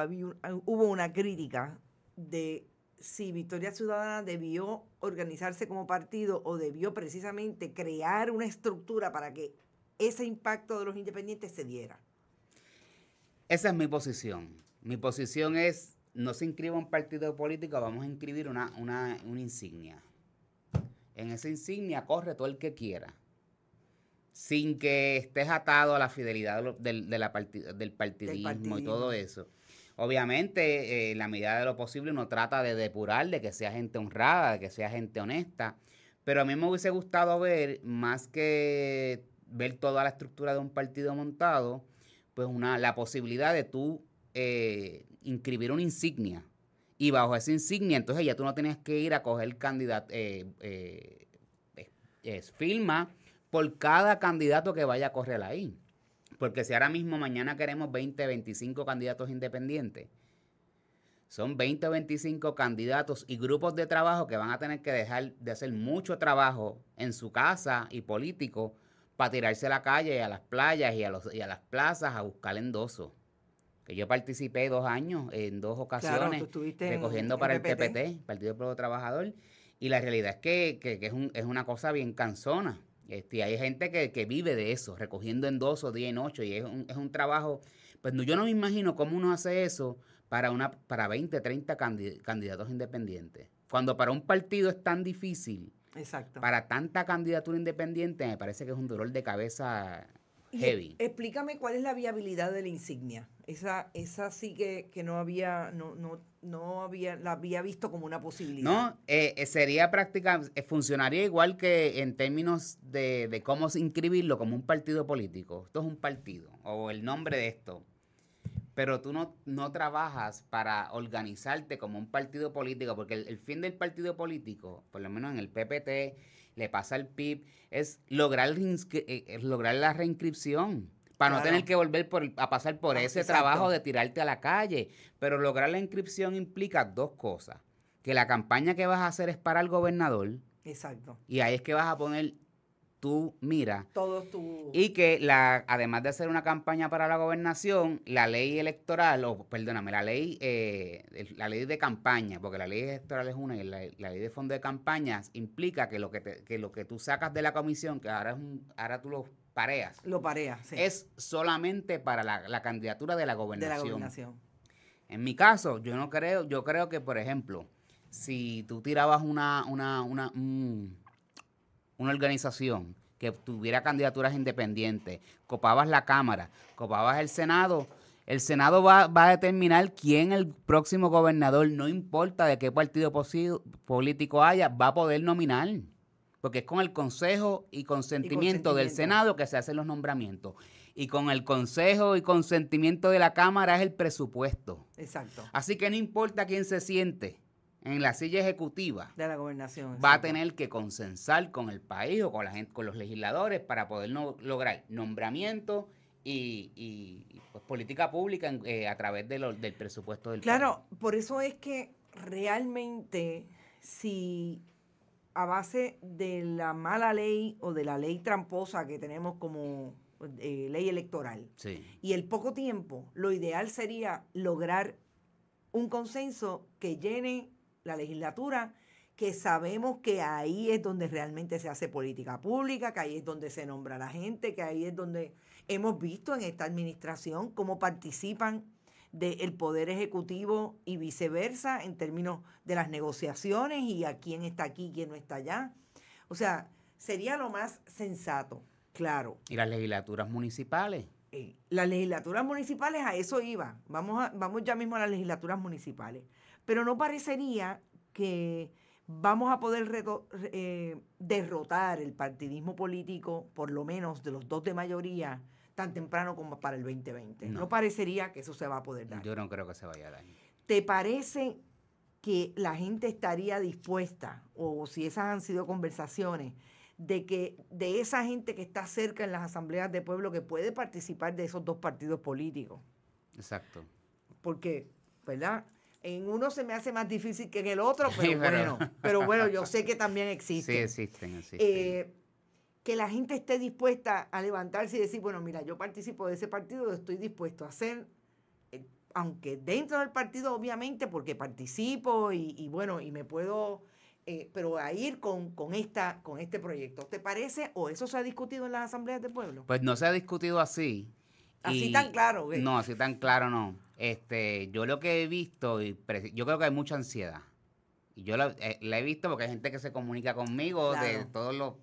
hubo una crítica de si Victoria Ciudadana debió organizarse como partido o debió precisamente crear una estructura para que ese impacto de los independientes se diera. Esa es mi posición. Mi posición es, no se inscriba un partido político, vamos a inscribir una insignia. En esa insignia corre todo el que quiera, sin que estés atado a la fidelidad del partidismo y todo eso. Obviamente, en la medida de lo posible, uno trata de depurar, de que sea gente honrada, de que sea gente honesta. Pero a mí me hubiese gustado ver, más que ver toda la estructura de un partido montado, pues la posibilidad de tú inscribir una insignia. Y bajo esa insignia, entonces ya tú no tienes que ir a coger firma por cada candidato que vaya a correr ahí. Porque si ahora mismo mañana queremos 20, 25 candidatos independientes, son 20 o 25 candidatos y grupos de trabajo que van a tener que dejar de hacer mucho trabajo en su casa y político para tirarse a la calle, a las playas y a las plazas a buscar endosos. Que yo participé 2 años en 2 ocasiones recogiendo para el PPT, Partido del Pueblo Trabajador, y la realidad es que es una cosa bien cansona. Hay gente que vive de eso, recogiendo endosos día y noche, y es un trabajo. Pues yo no me imagino cómo uno hace eso para 20, 30 candidatos independientes. Cuando para un partido es tan difícil, exacto, para tanta candidatura independiente, me parece que es un dolor de cabeza heavy. Explícame cuál es la viabilidad de la insignia. Esa sí que no había la había visto como una posibilidad. No, sería prácticamente, funcionaría igual que en términos de cómo inscribirlo como un partido político. Esto es un partido, o el nombre de esto. Pero tú no trabajas para organizarte como un partido político, porque el fin del partido político, por lo menos en el PPT, le pasa al PIB, es lograr la reinscripción, para no tener que volver a pasar por ese trabajo de tirarte a la calle. Pero lograr la inscripción implica 2 cosas. Que la campaña que vas a hacer es para el gobernador. Exacto. Y ahí es que vas a poner tu mira. Todos tu... Y que además de hacer una campaña para la gobernación, la ley electoral, la ley de campaña, porque la ley electoral es una y la ley de fondo de campañas implica que lo que tú sacas de la comisión, que ahora tú lo pareas. Lo pareas, sí. Es solamente para la candidatura de la gobernación. De la gobernación. En mi caso, yo creo que, por ejemplo, si tú tirabas una organización que tuviera candidaturas independientes, copabas la Cámara, copabas el Senado va a determinar quién el próximo gobernador, no importa de qué partido político haya, va a poder nominar. Porque es con el consejo y consentimiento del Senado que se hacen los nombramientos. Y con el consejo y consentimiento de la Cámara es el presupuesto. Exacto. Así que no importa quién se siente en la silla ejecutiva de la gobernación, va a tener que consensar con el país o con la gente, con los legisladores, para poder lograr nombramiento y pues, política pública a través del presupuesto del país. Claro, por eso es que realmente si a base de la mala ley o de la ley tramposa que tenemos como ley electoral, sí, y el poco tiempo, lo ideal sería lograr un consenso que llene la legislatura, que sabemos que ahí es donde realmente se hace política pública, que ahí es donde se nombra a la gente, que ahí es donde hemos visto en esta administración cómo participan del Poder Ejecutivo y viceversa en términos de las negociaciones y a quién está aquí y quién no está allá. O sea, sería lo más sensato, claro. ¿Y las legislaturas municipales? Las legislaturas municipales, a eso iba. Vamos ya mismo a las legislaturas municipales. Pero no parecería que vamos a poder derrotar el partidismo político, por lo menos de los 2 de mayoría, tan temprano como para el 2020. No parecería que eso se va a poder dar. Yo no creo que se vaya a dar. ¿Te parece que la gente estaría dispuesta, o si esas han sido conversaciones, de que de esa gente que está cerca en las asambleas de pueblo que puede participar de esos 2 partidos políticos? Exacto. Porque, ¿verdad? En uno se me hace más difícil que en el otro, pero bueno, yo sé que también existen. Sí, existen. Que la gente esté dispuesta a levantarse y decir, bueno, mira, yo participo de ese partido, estoy dispuesto a hacer, aunque dentro del partido, obviamente, porque participo y bueno, y me puedo, pero a ir con este proyecto. ¿Te parece? ¿O eso se ha discutido en las asambleas de pueblo? Pues no se ha discutido así. Así tan claro. No, así tan claro no. Yo lo que he visto, yo creo que hay mucha ansiedad. Y yo la he visto porque hay gente que se comunica conmigo, claro, de todos los,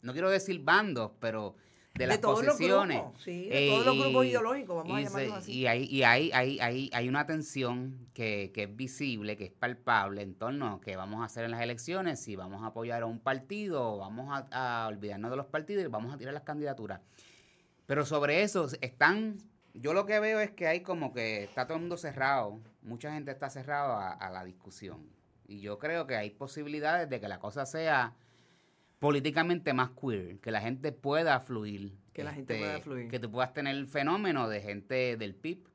no quiero decir bandos, pero de las todos posiciones. los grupos, sí, de todos los grupos ideológicos, vamos a llamarlos así. Y hay una tensión que es visible, que es palpable en torno a qué vamos a hacer en las elecciones, si vamos a apoyar a un partido o vamos a olvidarnos de los partidos y vamos a tirar las candidaturas. Pero sobre eso yo lo que veo es que hay como que está todo el mundo cerrado, mucha gente está cerrada a la discusión. Y yo creo que hay posibilidades de que la cosa sea políticamente más queer, que la gente pueda fluir. Que la gente pueda fluir. Que tú puedas tener el fenómeno de gente del PIB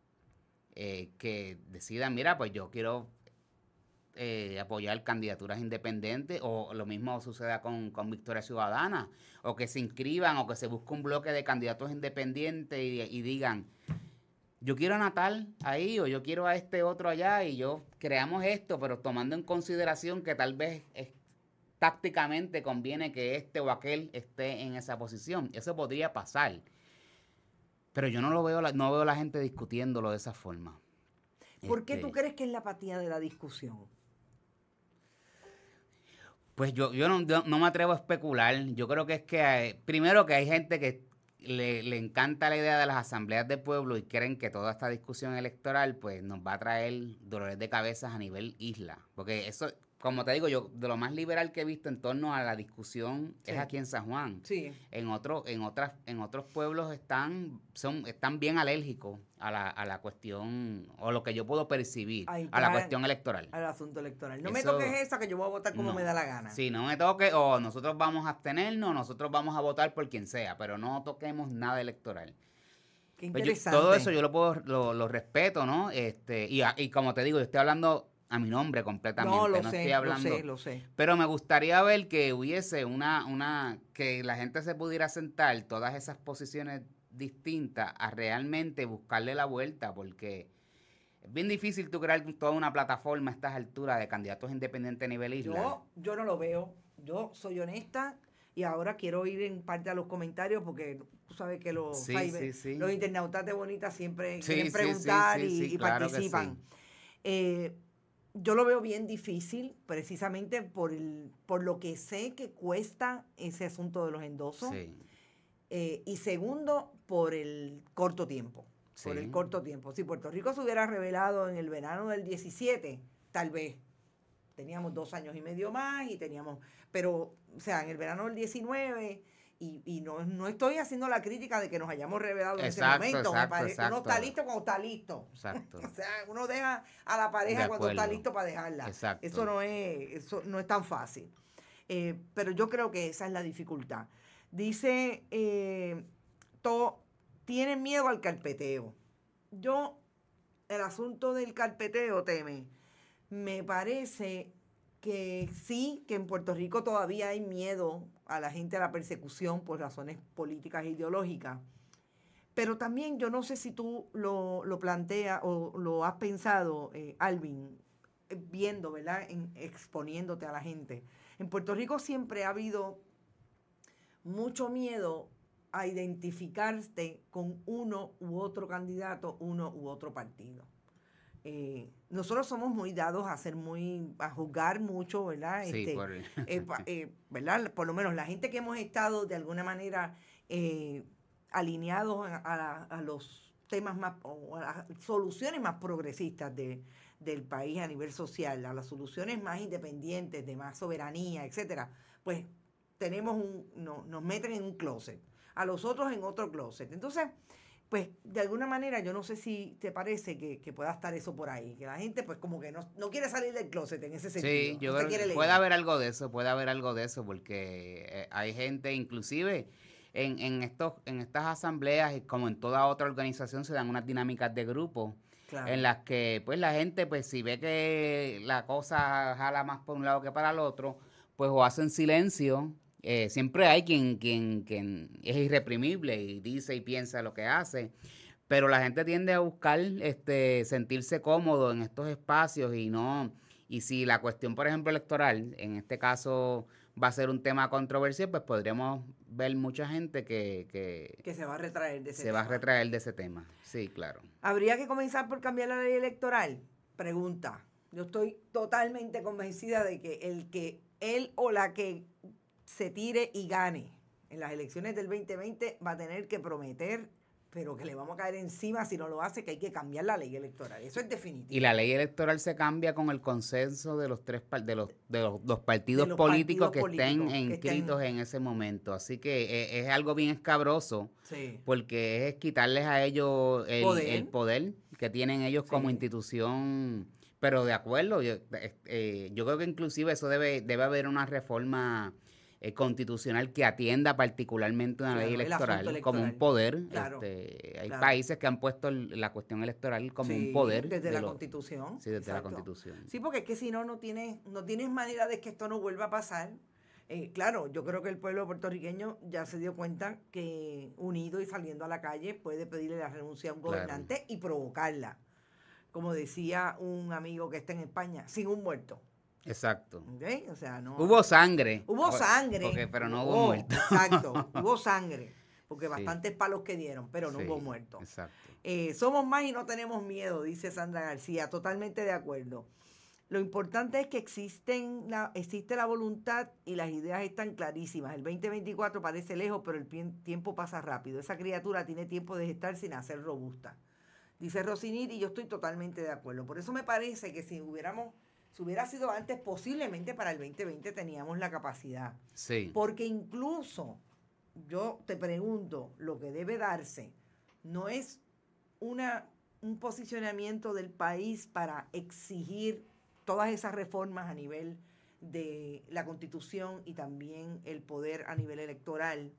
que decidan, mira, pues yo quiero apoyar candidaturas independientes, o lo mismo suceda con Victoria Ciudadana, o que se inscriban, o que se busque un bloque de candidatos independientes y digan, yo quiero a Natal ahí, o yo quiero a este otro allá, y yo creamos esto, pero tomando en consideración que tal vez tácticamente conviene que este o aquel esté en esa posición. Eso podría pasar. Pero yo no veo a la gente discutiéndolo de esa forma. ¿Por qué tú crees que es la apatía de la discusión? Pues yo no me atrevo a especular. Yo creo que es que, primero, que hay gente que le encanta la idea de las asambleas de pueblo y creen que toda esta discusión electoral pues nos va a traer dolores de cabezas a nivel isla. Porque eso, como te digo, yo de lo más liberal que he visto en torno a la discusión es aquí en San Juan. Sí. En otros pueblos están bien alérgicos a la cuestión, o lo que yo puedo percibir, a la cuestión electoral. Al asunto electoral. No me toques esa, que yo voy a votar como me da la gana. Sí, no me toque, o nosotros vamos a abstenernos, nosotros vamos a votar por quien sea, pero no toquemos nada electoral. Qué interesante. Todo eso yo lo respeto, ¿no? Y como te digo, yo estoy hablando a mi nombre completamente. No, Estoy hablando. Lo sé. Pero me gustaría ver que hubiese que la gente se pudiera sentar todas esas posiciones distintas a realmente buscarle la vuelta, porque es bien difícil tú crear toda una plataforma a estas alturas de candidatos independientes a nivel isla. Yo no lo veo. Yo soy honesta y ahora quiero ir en parte a los comentarios, porque tú sabes que los internautas de Bonita siempre quieren preguntar y claro, participan. Yo lo veo bien difícil, precisamente por lo que sé que cuesta ese asunto de los endosos. Sí. Y segundo, por el corto tiempo. Sí. Por el corto tiempo. Si Puerto Rico se hubiera revelado en el verano del 17, tal vez teníamos 2 años y medio más pero, o sea, en el verano del 19, y no estoy haciendo la crítica de que nos hayamos revelado en ese momento. Uno está listo cuando está listo. Exacto. O sea, uno deja a la pareja cuando está listo para dejarla. Exacto. Eso no es tan fácil. Pero yo creo que esa es la dificultad. Dice, tienen miedo al carpeteo. El asunto del carpeteo, me parece que sí, que en Puerto Rico todavía hay miedo a la gente a la persecución por razones políticas e ideológicas. Pero también yo no sé si tú lo planteas o lo has pensado, Alvin, viendo, ¿verdad?, exponiéndote a la gente. En Puerto Rico siempre ha habido mucho miedo a identificarte con uno u otro candidato, uno u otro partido. Nosotros somos muy dados a juzgar mucho, ¿verdad? Sí, ¿verdad? Por lo menos la gente que hemos estado de alguna manera alineados a los temas más, o a las soluciones más progresistas del país a nivel social, a las soluciones más independientes, de más soberanía, etcétera, pues nos meten en un closet, a los otros en otro closet. Entonces, pues de alguna manera yo no sé si te parece que pueda estar eso por ahí, que la gente pues como que no quiere salir del closet en ese sentido. Sí, yo creo que puede haber algo de eso, porque hay gente, inclusive en estas asambleas, como en toda otra organización, se dan unas dinámicas de grupo. Claro. En las que pues la gente, pues si ve que la cosa jala más por un lado que para el otro, pues o hacen silencio. Siempre hay quien es irreprimible y dice y piensa lo que hace, pero la gente tiende a buscar sentirse cómodo en estos espacios y si la cuestión, por ejemplo, electoral, en este caso va a ser un tema controversial, pues podríamos ver mucha gente que se va a retraer de ese tema. Se va a retraer de ese tema, sí, claro. ¿Habría que comenzar por cambiar la ley electoral? Pregunta. Yo estoy totalmente convencida de que él o la que se tire y gane en las elecciones del 2020 va a tener que prometer, pero que le vamos a caer encima si no lo hace, que hay que cambiar la ley electoral. Eso es definitivo. Y la ley electoral se cambia con el consenso de los dos partidos políticos que estén inscritos en ese momento. Así que es algo bien escabroso, sí, porque es quitarles a ellos el poder que tienen ellos como sí, institución. Pero de acuerdo, yo creo que inclusive eso debe haber una reforma constitucional que atienda particularmente una ley electoral como un poder. Claro, Hay claro. países que han puesto la cuestión electoral como un poder. Desde la Constitución. Sí, desde la Exacto. Constitución. Sí, porque es que si no tienes manera de que esto no vuelva a pasar. Claro, yo creo que el pueblo puertorriqueño ya se dio cuenta que unido y saliendo a la calle puede pedirle la renuncia a un gobernante y provocarla. Como decía un amigo que está en España, sin un muerto. Exacto. ¿Okay? O sea, no. Hubo sangre. Hubo sangre. Pero no hubo muertos. Exacto. Hubo sangre. Porque bastantes palos que dieron, pero no hubo muertos. Exacto. Somos más y no tenemos miedo, dice Sandra García. Totalmente de acuerdo. Lo importante es que existe la voluntad y las ideas están clarísimas. El 2024 parece lejos, pero el tiempo pasa rápido. Esa criatura tiene tiempo de gestar sin hacer robusta. Dice Rosinit, y yo estoy totalmente de acuerdo. Por eso me parece que si hubiera sido antes, posiblemente para el 2020 teníamos la capacidad. Sí. Porque incluso, yo te pregunto, lo que debe darse no es un posicionamiento del país para exigir todas esas reformas a nivel de la Constitución y también el poder a nivel electoral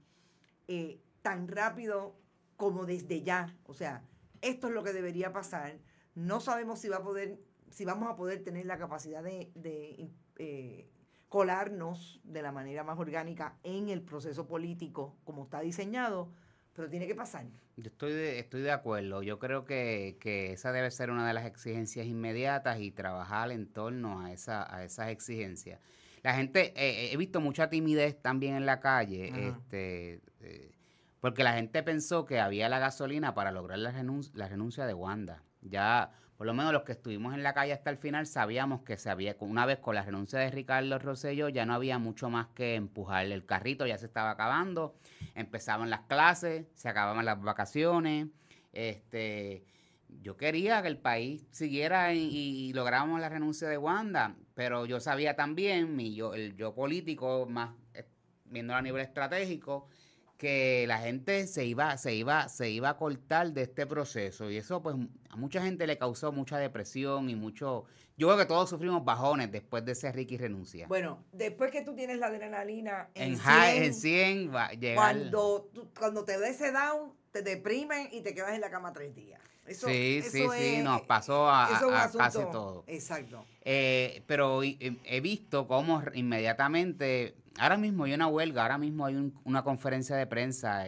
tan rápido como desde ya. O sea, esto es lo que debería pasar. No sabemos si vamos a poder tener la capacidad de colarnos de la manera más orgánica en el proceso político como está diseñado, pero tiene que pasar. Yo estoy de acuerdo. Yo creo que esa debe ser una de las exigencias inmediatas y trabajar en torno a esas exigencias. La gente, he visto mucha timidez también en la calle, porque la gente pensó que había la gasolina para lograr la renuncia de Wanda. Ya, por lo menos los que estuvimos en la calle hasta el final, sabíamos que una vez con la renuncia de Ricardo Rosselló, ya no había mucho más que empujar. El carrito ya se estaba acabando, empezaban las clases, se acababan las vacaciones. Yo quería que el país siguiera y lográramos la renuncia de Wanda, pero yo sabía también, el yo político, más viéndolo a nivel estratégico, que la gente se iba a cortar de este proceso, y eso pues a mucha gente le causó mucha depresión y yo creo que todos sufrimos bajones después de ese Ricky renuncia. Bueno, después que tú tienes la adrenalina en 100 va a llegar. Cuando te da ese down, te deprimen y te quedas en la cama 3 días. Eso nos pasó a casi todo. Exacto. Pero he visto cómo inmediatamente, ahora mismo hay una huelga, ahora mismo hay una conferencia de prensa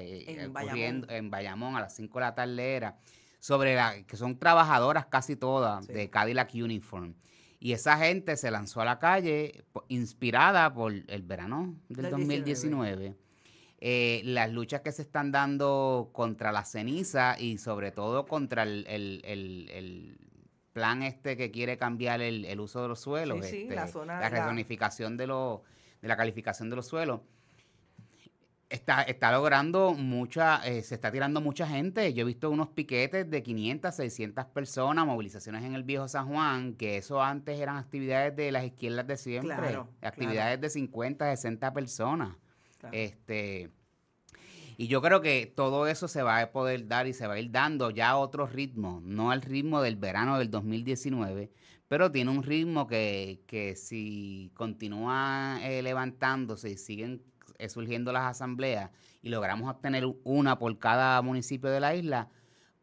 ocurriendo en Bayamón a las 5 de la tarde sobre que son trabajadoras casi todas de Cadillac Uniform. Y esa gente se lanzó a la calle inspirada por el verano del 2019. Las luchas que se están dando contra la ceniza y sobre todo contra el plan que quiere cambiar el uso de los suelos, la rezonificación de la calificación de los suelos, está logrando se está tirando mucha gente. Yo he visto unos piquetes de 500, 600 personas, movilizaciones en el Viejo San Juan, que eso antes eran actividades de las izquierdas de siempre, actividades de 50, 60 personas. Claro. Y yo creo que todo eso se va a poder dar y se va a ir dando ya a otro ritmo, no al ritmo del verano del 2019, pero tiene un ritmo que si continúa levantándose y siguen surgiendo las asambleas y logramos obtener una por cada municipio de la isla,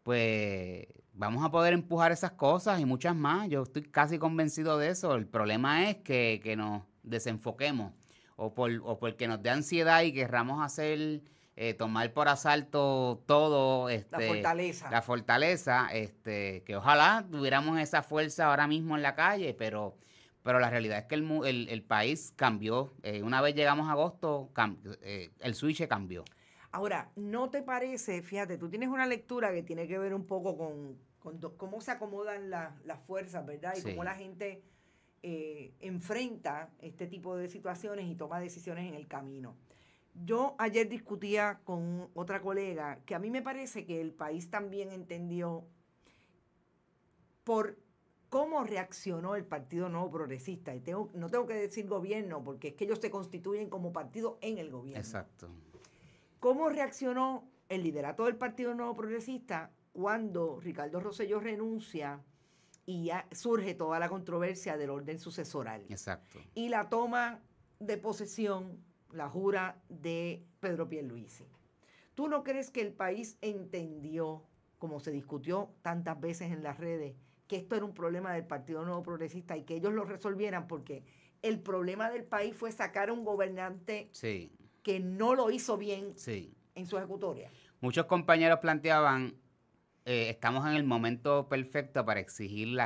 pues vamos a poder empujar esas cosas y muchas más. Yo estoy casi convencido de eso. El problema es que nos desenfoquemos o porque nos dé ansiedad y querramos tomar por asalto todo, la fortaleza, que ojalá tuviéramos esa fuerza ahora mismo en la calle, pero la realidad es que el país cambió. Una vez llegamos a agosto, el switch cambió. Ahora, ¿no te parece? Fíjate, tú tienes una lectura que tiene que ver un poco con cómo se acomodan las fuerzas, ¿verdad? Y cómo la gente enfrenta este tipo de situaciones y toma decisiones en el camino. Yo ayer discutía con otra colega que a mí me parece que el país también entendió por cómo reaccionó el Partido Nuevo Progresista. Y no tengo que decir gobierno, porque es que ellos se constituyen como partido en el gobierno. Exacto. ¿Cómo reaccionó el liderato del Partido Nuevo Progresista cuando Ricardo Rosselló renuncia y ya surge toda la controversia del orden sucesoral? Exacto. Y la toma de posesión, la jura de Pedro Pierluisi. ¿Tú no crees que el país entendió, como se discutió tantas veces en las redes, que esto era un problema del Partido Nuevo Progresista y que ellos lo resolvieran? Porque el problema del país fue sacar a un gobernante que no lo hizo bien en su ejecutoria. Muchos compañeros planteaban, estamos en el momento perfecto para exigir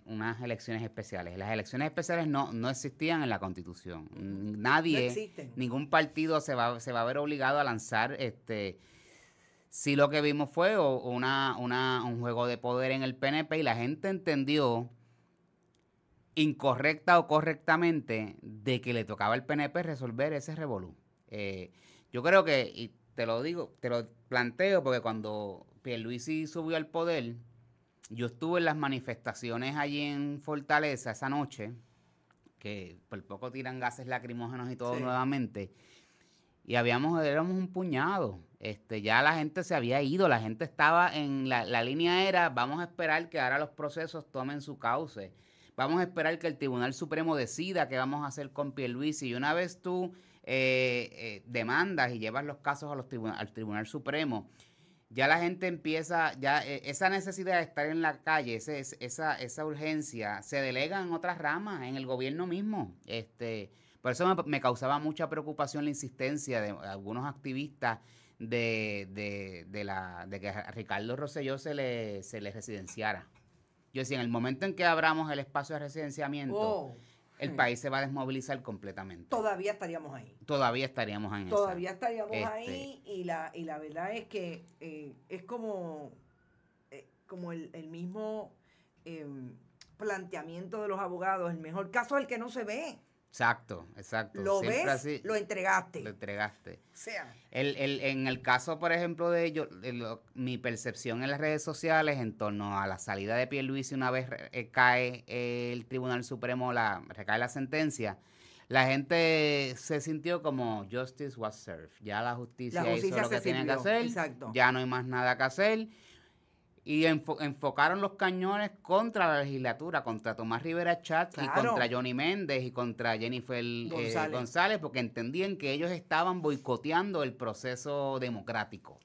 unas elecciones especiales. Las elecciones especiales no existían en la Constitución. Nadie, ningún partido se va a ver obligado a lanzar sí, lo que vimos fue un juego de poder en el PNP y la gente entendió, incorrecta o correctamente, de que le tocaba al PNP resolver ese revolú. Yo creo que, y te lo planteo porque cuando Pierluisi subió al poder, yo estuve en las manifestaciones allí en Fortaleza esa noche, que por poco tiran gases lacrimógenos y todo nuevamente, y éramos un puñado. Ya la gente se había ido, la gente estaba en la línea era, vamos a esperar que ahora los procesos tomen su cauce, vamos a esperar que el Tribunal Supremo decida qué vamos a hacer con Pierluisi, y una vez tú demandas y llevas los casos al Tribunal Supremo, ya la gente empieza, esa necesidad de estar en la calle, esa urgencia, se delega en otras ramas, en el gobierno mismo. Por eso me causaba mucha preocupación la insistencia de algunos activistas de que a Ricardo Rosselló se le residenciara. Yo decía, en el momento en que abramos el espacio de residenciamiento, el país se va a desmovilizar completamente. Todavía estaríamos ahí. Todavía estaríamos en eso. Todavía estaríamos ahí y la verdad es que es como el mismo planteamiento de los abogados. El mejor caso es el que no se ve. Exacto. Lo siempre ves, así, lo entregaste. O sea. En el caso, por ejemplo, de ellos, mi percepción en las redes sociales en torno a la salida de Pierluisi una vez cae el Tribunal Supremo, recae la sentencia, la gente se sintió como justice was served. Ya la justicia hizo lo que tiene que hacer. Exacto. Ya no hay más nada que hacer. Y enfocaron los cañones contra la legislatura, contra Tomás Rivera Schatz y contra Johnny Méndez y contra Jennifer González, porque entendían que ellos estaban boicoteando el proceso democrático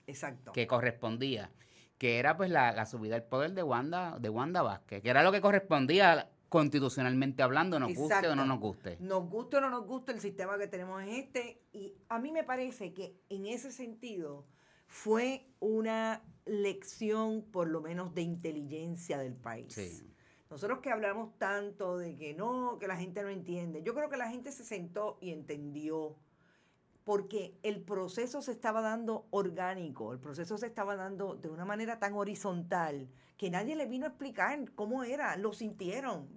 que correspondía, que era pues la subida al poder de Wanda Vázquez, que era lo que correspondía constitucionalmente hablando, nos guste o no nos guste. Nos guste o no nos guste, el sistema que tenemos es y a mí me parece que en ese sentido fue una lección por lo menos de inteligencia del país. Sí. Nosotros que hablamos tanto de que la gente no entiende, yo creo que la gente se sentó y entendió, porque el proceso se estaba dando orgánico, el proceso se estaba dando de una manera tan horizontal que nadie le vino a explicar cómo era, lo sintieron,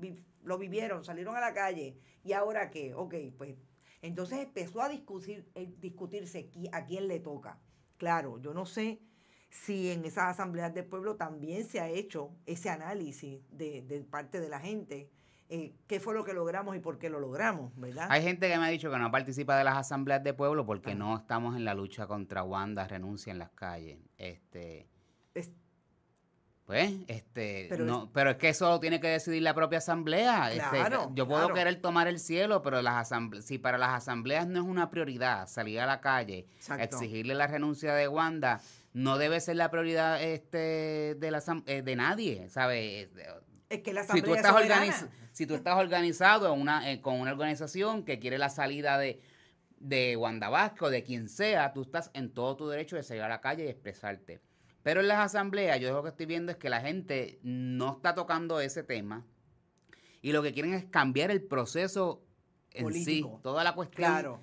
lo vivieron, salieron a la calle, ¿y ahora qué? Ok, pues entonces empezó a discutirse a quién le toca. Claro, yo no sé si en esas asambleas del pueblo también se ha hecho ese análisis de parte de la gente, qué fue lo que logramos y por qué lo logramos, ¿verdad? Hay gente que me ha dicho que no participa de las asambleas de pueblo porque no estamos en la lucha contra Wanda, renuncia en las calles. Pero es que eso lo tiene que decidir la propia asamblea. Yo puedo querer tomar el cielo, pero si para las asambleas no es una prioridad salir a la calle, exigirle la renuncia de Wanda, no debe ser la prioridad de nadie, ¿sabes? Es que la asamblea si tú estás organizado con una organización que quiere la salida de Wanda Vázquez o de quien sea, tú estás en todo tu derecho de salir a la calle y expresarte. Pero en las asambleas yo lo que estoy viendo es que la gente no está tocando ese tema y lo que quieren es cambiar el proceso en político. Sí, toda la cuestión. Claro.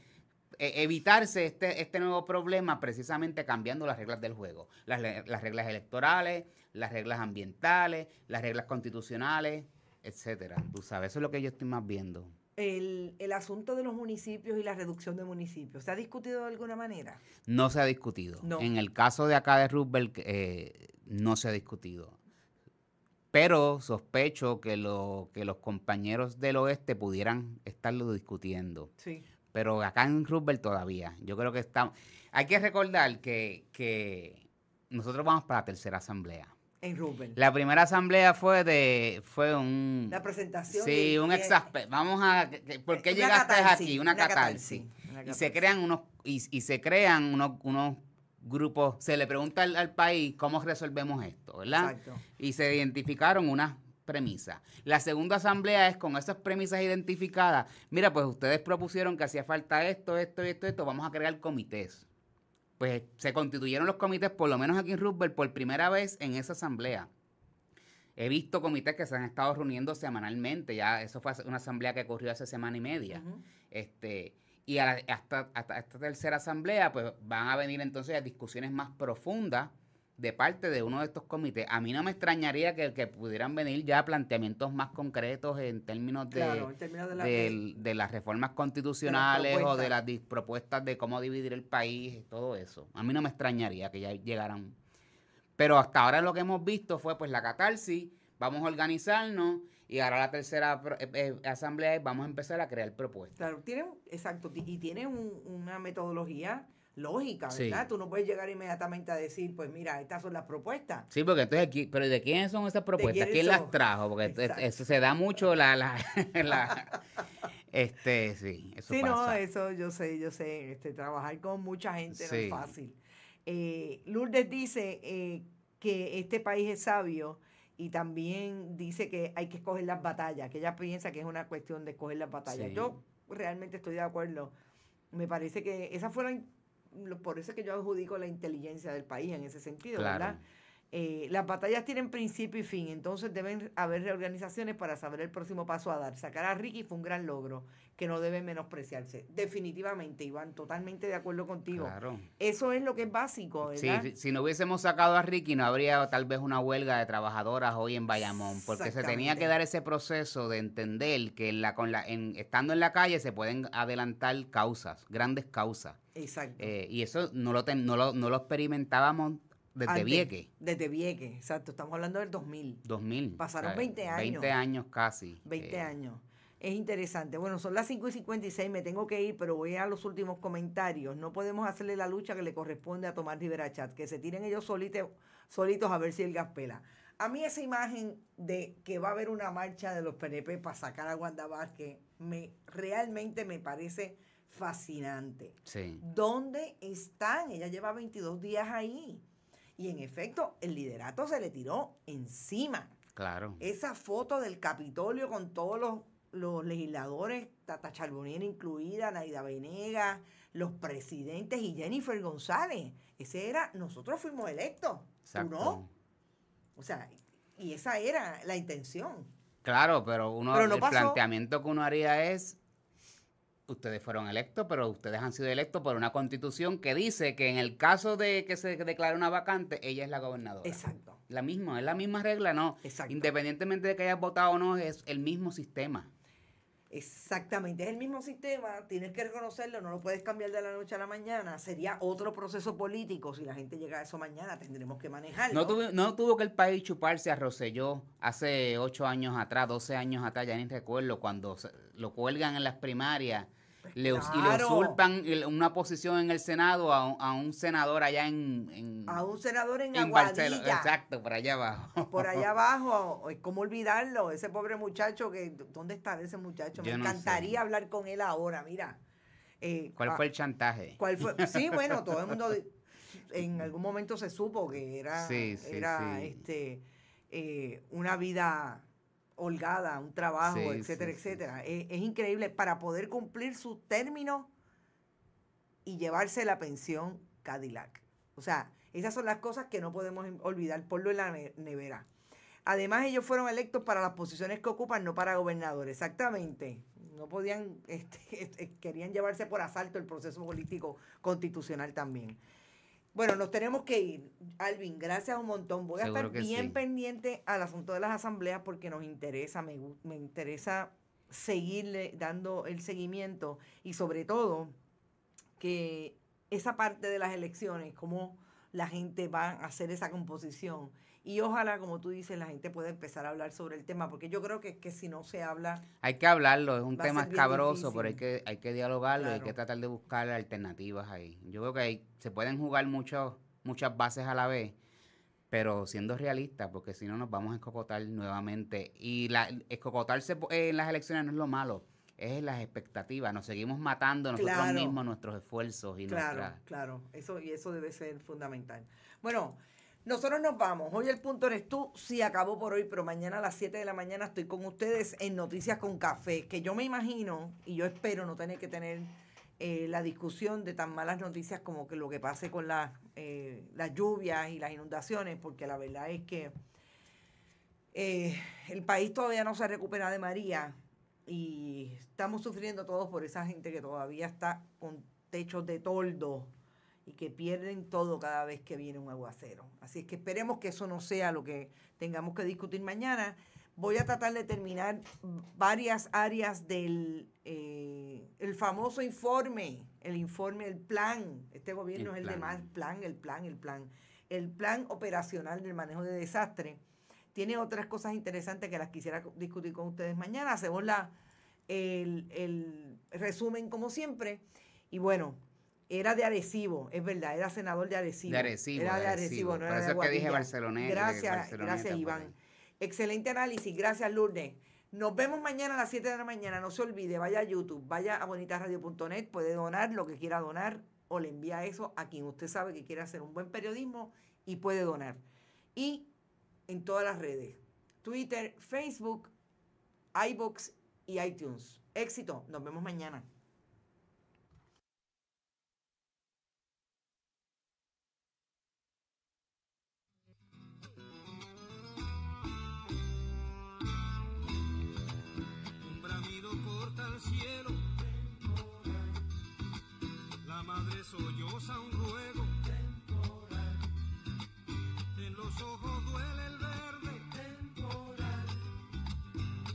Evitarse este nuevo problema precisamente cambiando las reglas del juego. Las reglas electorales, las reglas ambientales, las reglas constitucionales, etcétera. Tú sabes, eso es lo que yo estoy más viendo. el asunto de los municipios y la reducción de municipios, ¿se ha discutido de alguna manera? No se ha discutido. No. En el caso de acá de Roosevelt, no se ha discutido. Pero sospecho que los compañeros del oeste pudieran estarlo discutiendo. Sí. Pero acá en Roosevelt todavía. Yo creo que estamos... Hay que recordar que nosotros vamos para la tercera asamblea. En Roosevelt. La primera asamblea fue un... La presentación. Sí, un exasper. Vamos a... ¿Por qué llegaste aquí? Una catarsis. Y se crean unos grupos, se le pregunta al país cómo resolvemos esto, ¿verdad? Exacto. Y se identificaron unas premisas. La segunda asamblea es con esas premisas identificadas. Mira, pues ustedes propusieron que hacía falta esto, vamos a crear comités. Pues se constituyeron los comités, por lo menos aquí en Roosevelt, por primera vez en esa asamblea. He visto comités que se han estado reuniendo semanalmente, ya eso fue una asamblea que ocurrió hace semana y media. Uh-huh. Y hasta esta tercera asamblea, pues van a venir entonces a discusiones más profundas de parte de uno de estos comités. A mí no me extrañaría que pudieran venir ya planteamientos más concretos en términos de las reformas constitucionales o de las propuestas de cómo dividir el país, todo eso. A mí no me extrañaría que ya llegaran. Pero hasta ahora lo que hemos visto fue pues la catarsis, vamos a organizarnos y ahora la tercera asamblea vamos a empezar a crear propuestas. Claro, tienen una metodología lógica, ¿verdad? Sí. Tú no puedes llegar inmediatamente a decir, pues mira, estas son las propuestas. Sí, porque entonces aquí, pero ¿de quiénes son esas propuestas? ¿Quién las trajo? Porque eso se da mucho sí, eso sí, pasa. No, eso yo sé, trabajar con mucha gente no Sí. es fácil. Lourdes dice que este país es sabio y también dice que hay que escoger las batallas, que ella piensa que es una cuestión de escoger las batallas. Sí. Yo realmente estoy de acuerdo. Me parece que esas fueron, por eso es que yo adjudico la inteligencia del país en ese sentido, Claro. ¿verdad? Las batallas tienen principio y fin, entonces deben haber reorganizaciones para saber el próximo paso a dar. Sacar a Ricky fue un gran logro que no debe menospreciarse. Definitivamente, Iván, totalmente de acuerdo contigo. Claro. Eso es lo que es básico, ¿verdad? Sí, si no hubiésemos sacado a Ricky, no habría tal vez una huelga de trabajadoras hoy en Bayamón, porque se tenía que dar ese proceso de entender que estando en la calle se pueden adelantar causas, grandes causas. Exacto. Y eso no lo experimentábamos desde Vieques. Desde Vieques, exacto. Estamos hablando del 2000. 2000. Pasaron 20 años. 20 años casi. 20 años. Es interesante. Bueno, son las 5:56, me tengo que ir, pero voy a los últimos comentarios. No podemos hacerle la lucha que le corresponde a Tomás Rivera Chat, que se tiren ellos solitos a ver si el gas pela. A mí esa imagen de que va a haber una marcha de los PNP para sacar a Wanda Vázquez realmente me parece fascinante. Sí. ¿Dónde están? Ella lleva 22 días ahí. Y en efecto, el liderato se le tiró encima. Claro. Esa foto del Capitolio con todos los legisladores, Tata Charbonnier incluida, Naida Venegas, los presidentes y Jennifer González. Nosotros fuimos electos. Exacto. ¿Tú no? O sea, y esa era la intención. Claro, pero el pasó. planteamiento que uno haría es, ustedes fueron electos, pero ustedes han sido electos por una constitución que dice que en el caso de que se declare una vacante, ella es la gobernadora. Exacto. Es la misma regla, ¿no? Exacto. Independientemente de que hayas votado o no, es el mismo sistema. Exactamente, es el mismo sistema, tienes que reconocerlo, no lo puedes cambiar de la noche a la mañana, sería otro proceso político, si la gente llega a eso mañana tendremos que manejarlo. No tuvo que el país chuparse a Rosselló hace 8 años atrás, 12 años atrás, ya ni recuerdo, cuando lo cuelgan en las primarias y le usurpan una posición en el Senado a un senador allá a un senador en Aguadilla. Exacto, por allá abajo. Por allá abajo, ¿cómo olvidarlo? Ese pobre muchacho, ¿dónde está ese muchacho? Me encantaría hablar con él ahora, mira. ¿Cuál fue el chantaje? ¿Cuál fue? Sí, bueno, todo el mundo en algún momento se supo que era una vida holgada, un trabajo, etcétera, etcétera. Es increíble para poder cumplir sus términos y llevarse la pensión Cadillac. O sea, esas son las cosas que no podemos olvidar, ponlo en la nevera. Además, ellos fueron electos para las posiciones que ocupan, no para gobernadores. Exactamente. No podían, querían llevarse por asalto el proceso político constitucional también. Bueno, nos tenemos que ir. Alvin, gracias un montón. Voy a estar bien pendiente al asunto de las asambleas porque nos interesa, me interesa seguirle dando el seguimiento y sobre todo que esa parte de las elecciones, cómo la gente va a hacer esa composición. Y ojalá, como tú dices, la gente pueda empezar a hablar sobre el tema, porque yo creo que si no se habla... Hay que hablarlo, es un va a tema ser bien escabroso, difícil. pero hay que dialogarlo y hay Claro. que tratar de buscar alternativas ahí. Yo creo que se pueden jugar muchas bases a la vez, pero siendo realistas, porque si no nos vamos a escocotar nuevamente. Y escocotarse en las elecciones no es lo malo, es las expectativas. Nos seguimos matando nosotros Claro. mismos, nuestros esfuerzos y Claro, eso debe ser fundamental. Bueno, nosotros nos vamos. Hoy el punto eres tú. Sí, acabó por hoy, pero mañana a las 7 de la mañana estoy con ustedes en Noticias con Café, que yo me imagino y yo espero no tener que tener la discusión de tan malas noticias como que lo que pase con las lluvias y las inundaciones, porque la verdad es que el país todavía no se recupera de María y estamos sufriendo todos por esa gente que todavía está con techos de toldo y que pierden todo cada vez que viene un aguacero. Así es que esperemos que eso no sea lo que tengamos que discutir mañana. Voy a tratar de terminar varias áreas del el famoso informe, el plan. Este gobierno es el de más plan. El plan operacional del manejo de desastre. Tiene otras cosas interesantes que las quisiera discutir con ustedes mañana. Hacemos el resumen como siempre. Y bueno, era de Arecibo, es verdad, era senador de Arecibo. Era de Arecibo, no era de Aguadilla. Por eso es que dije Barceloneta. Gracias, Iván. Excelente análisis, gracias, Lourdes. Nos vemos mañana a las 7 de la mañana. No se olvide, vaya a YouTube, vaya a bonitasradio.net, puede donar lo que quiera donar o le envía eso a quien usted sabe que quiere hacer un buen periodismo y puede donar. Y en todas las redes, Twitter, Facebook, iVoox y iTunes. Éxito, nos vemos mañana. Un bramido corta el cielo, la madre solloza un ruego, en los ojos duele el verde,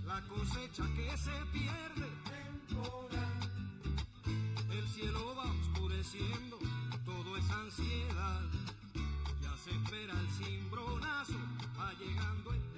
la cosecha que se pierde, el cielo va oscureciendo, todo es ansiedad, ya se espera el cimbronazo, va llegando el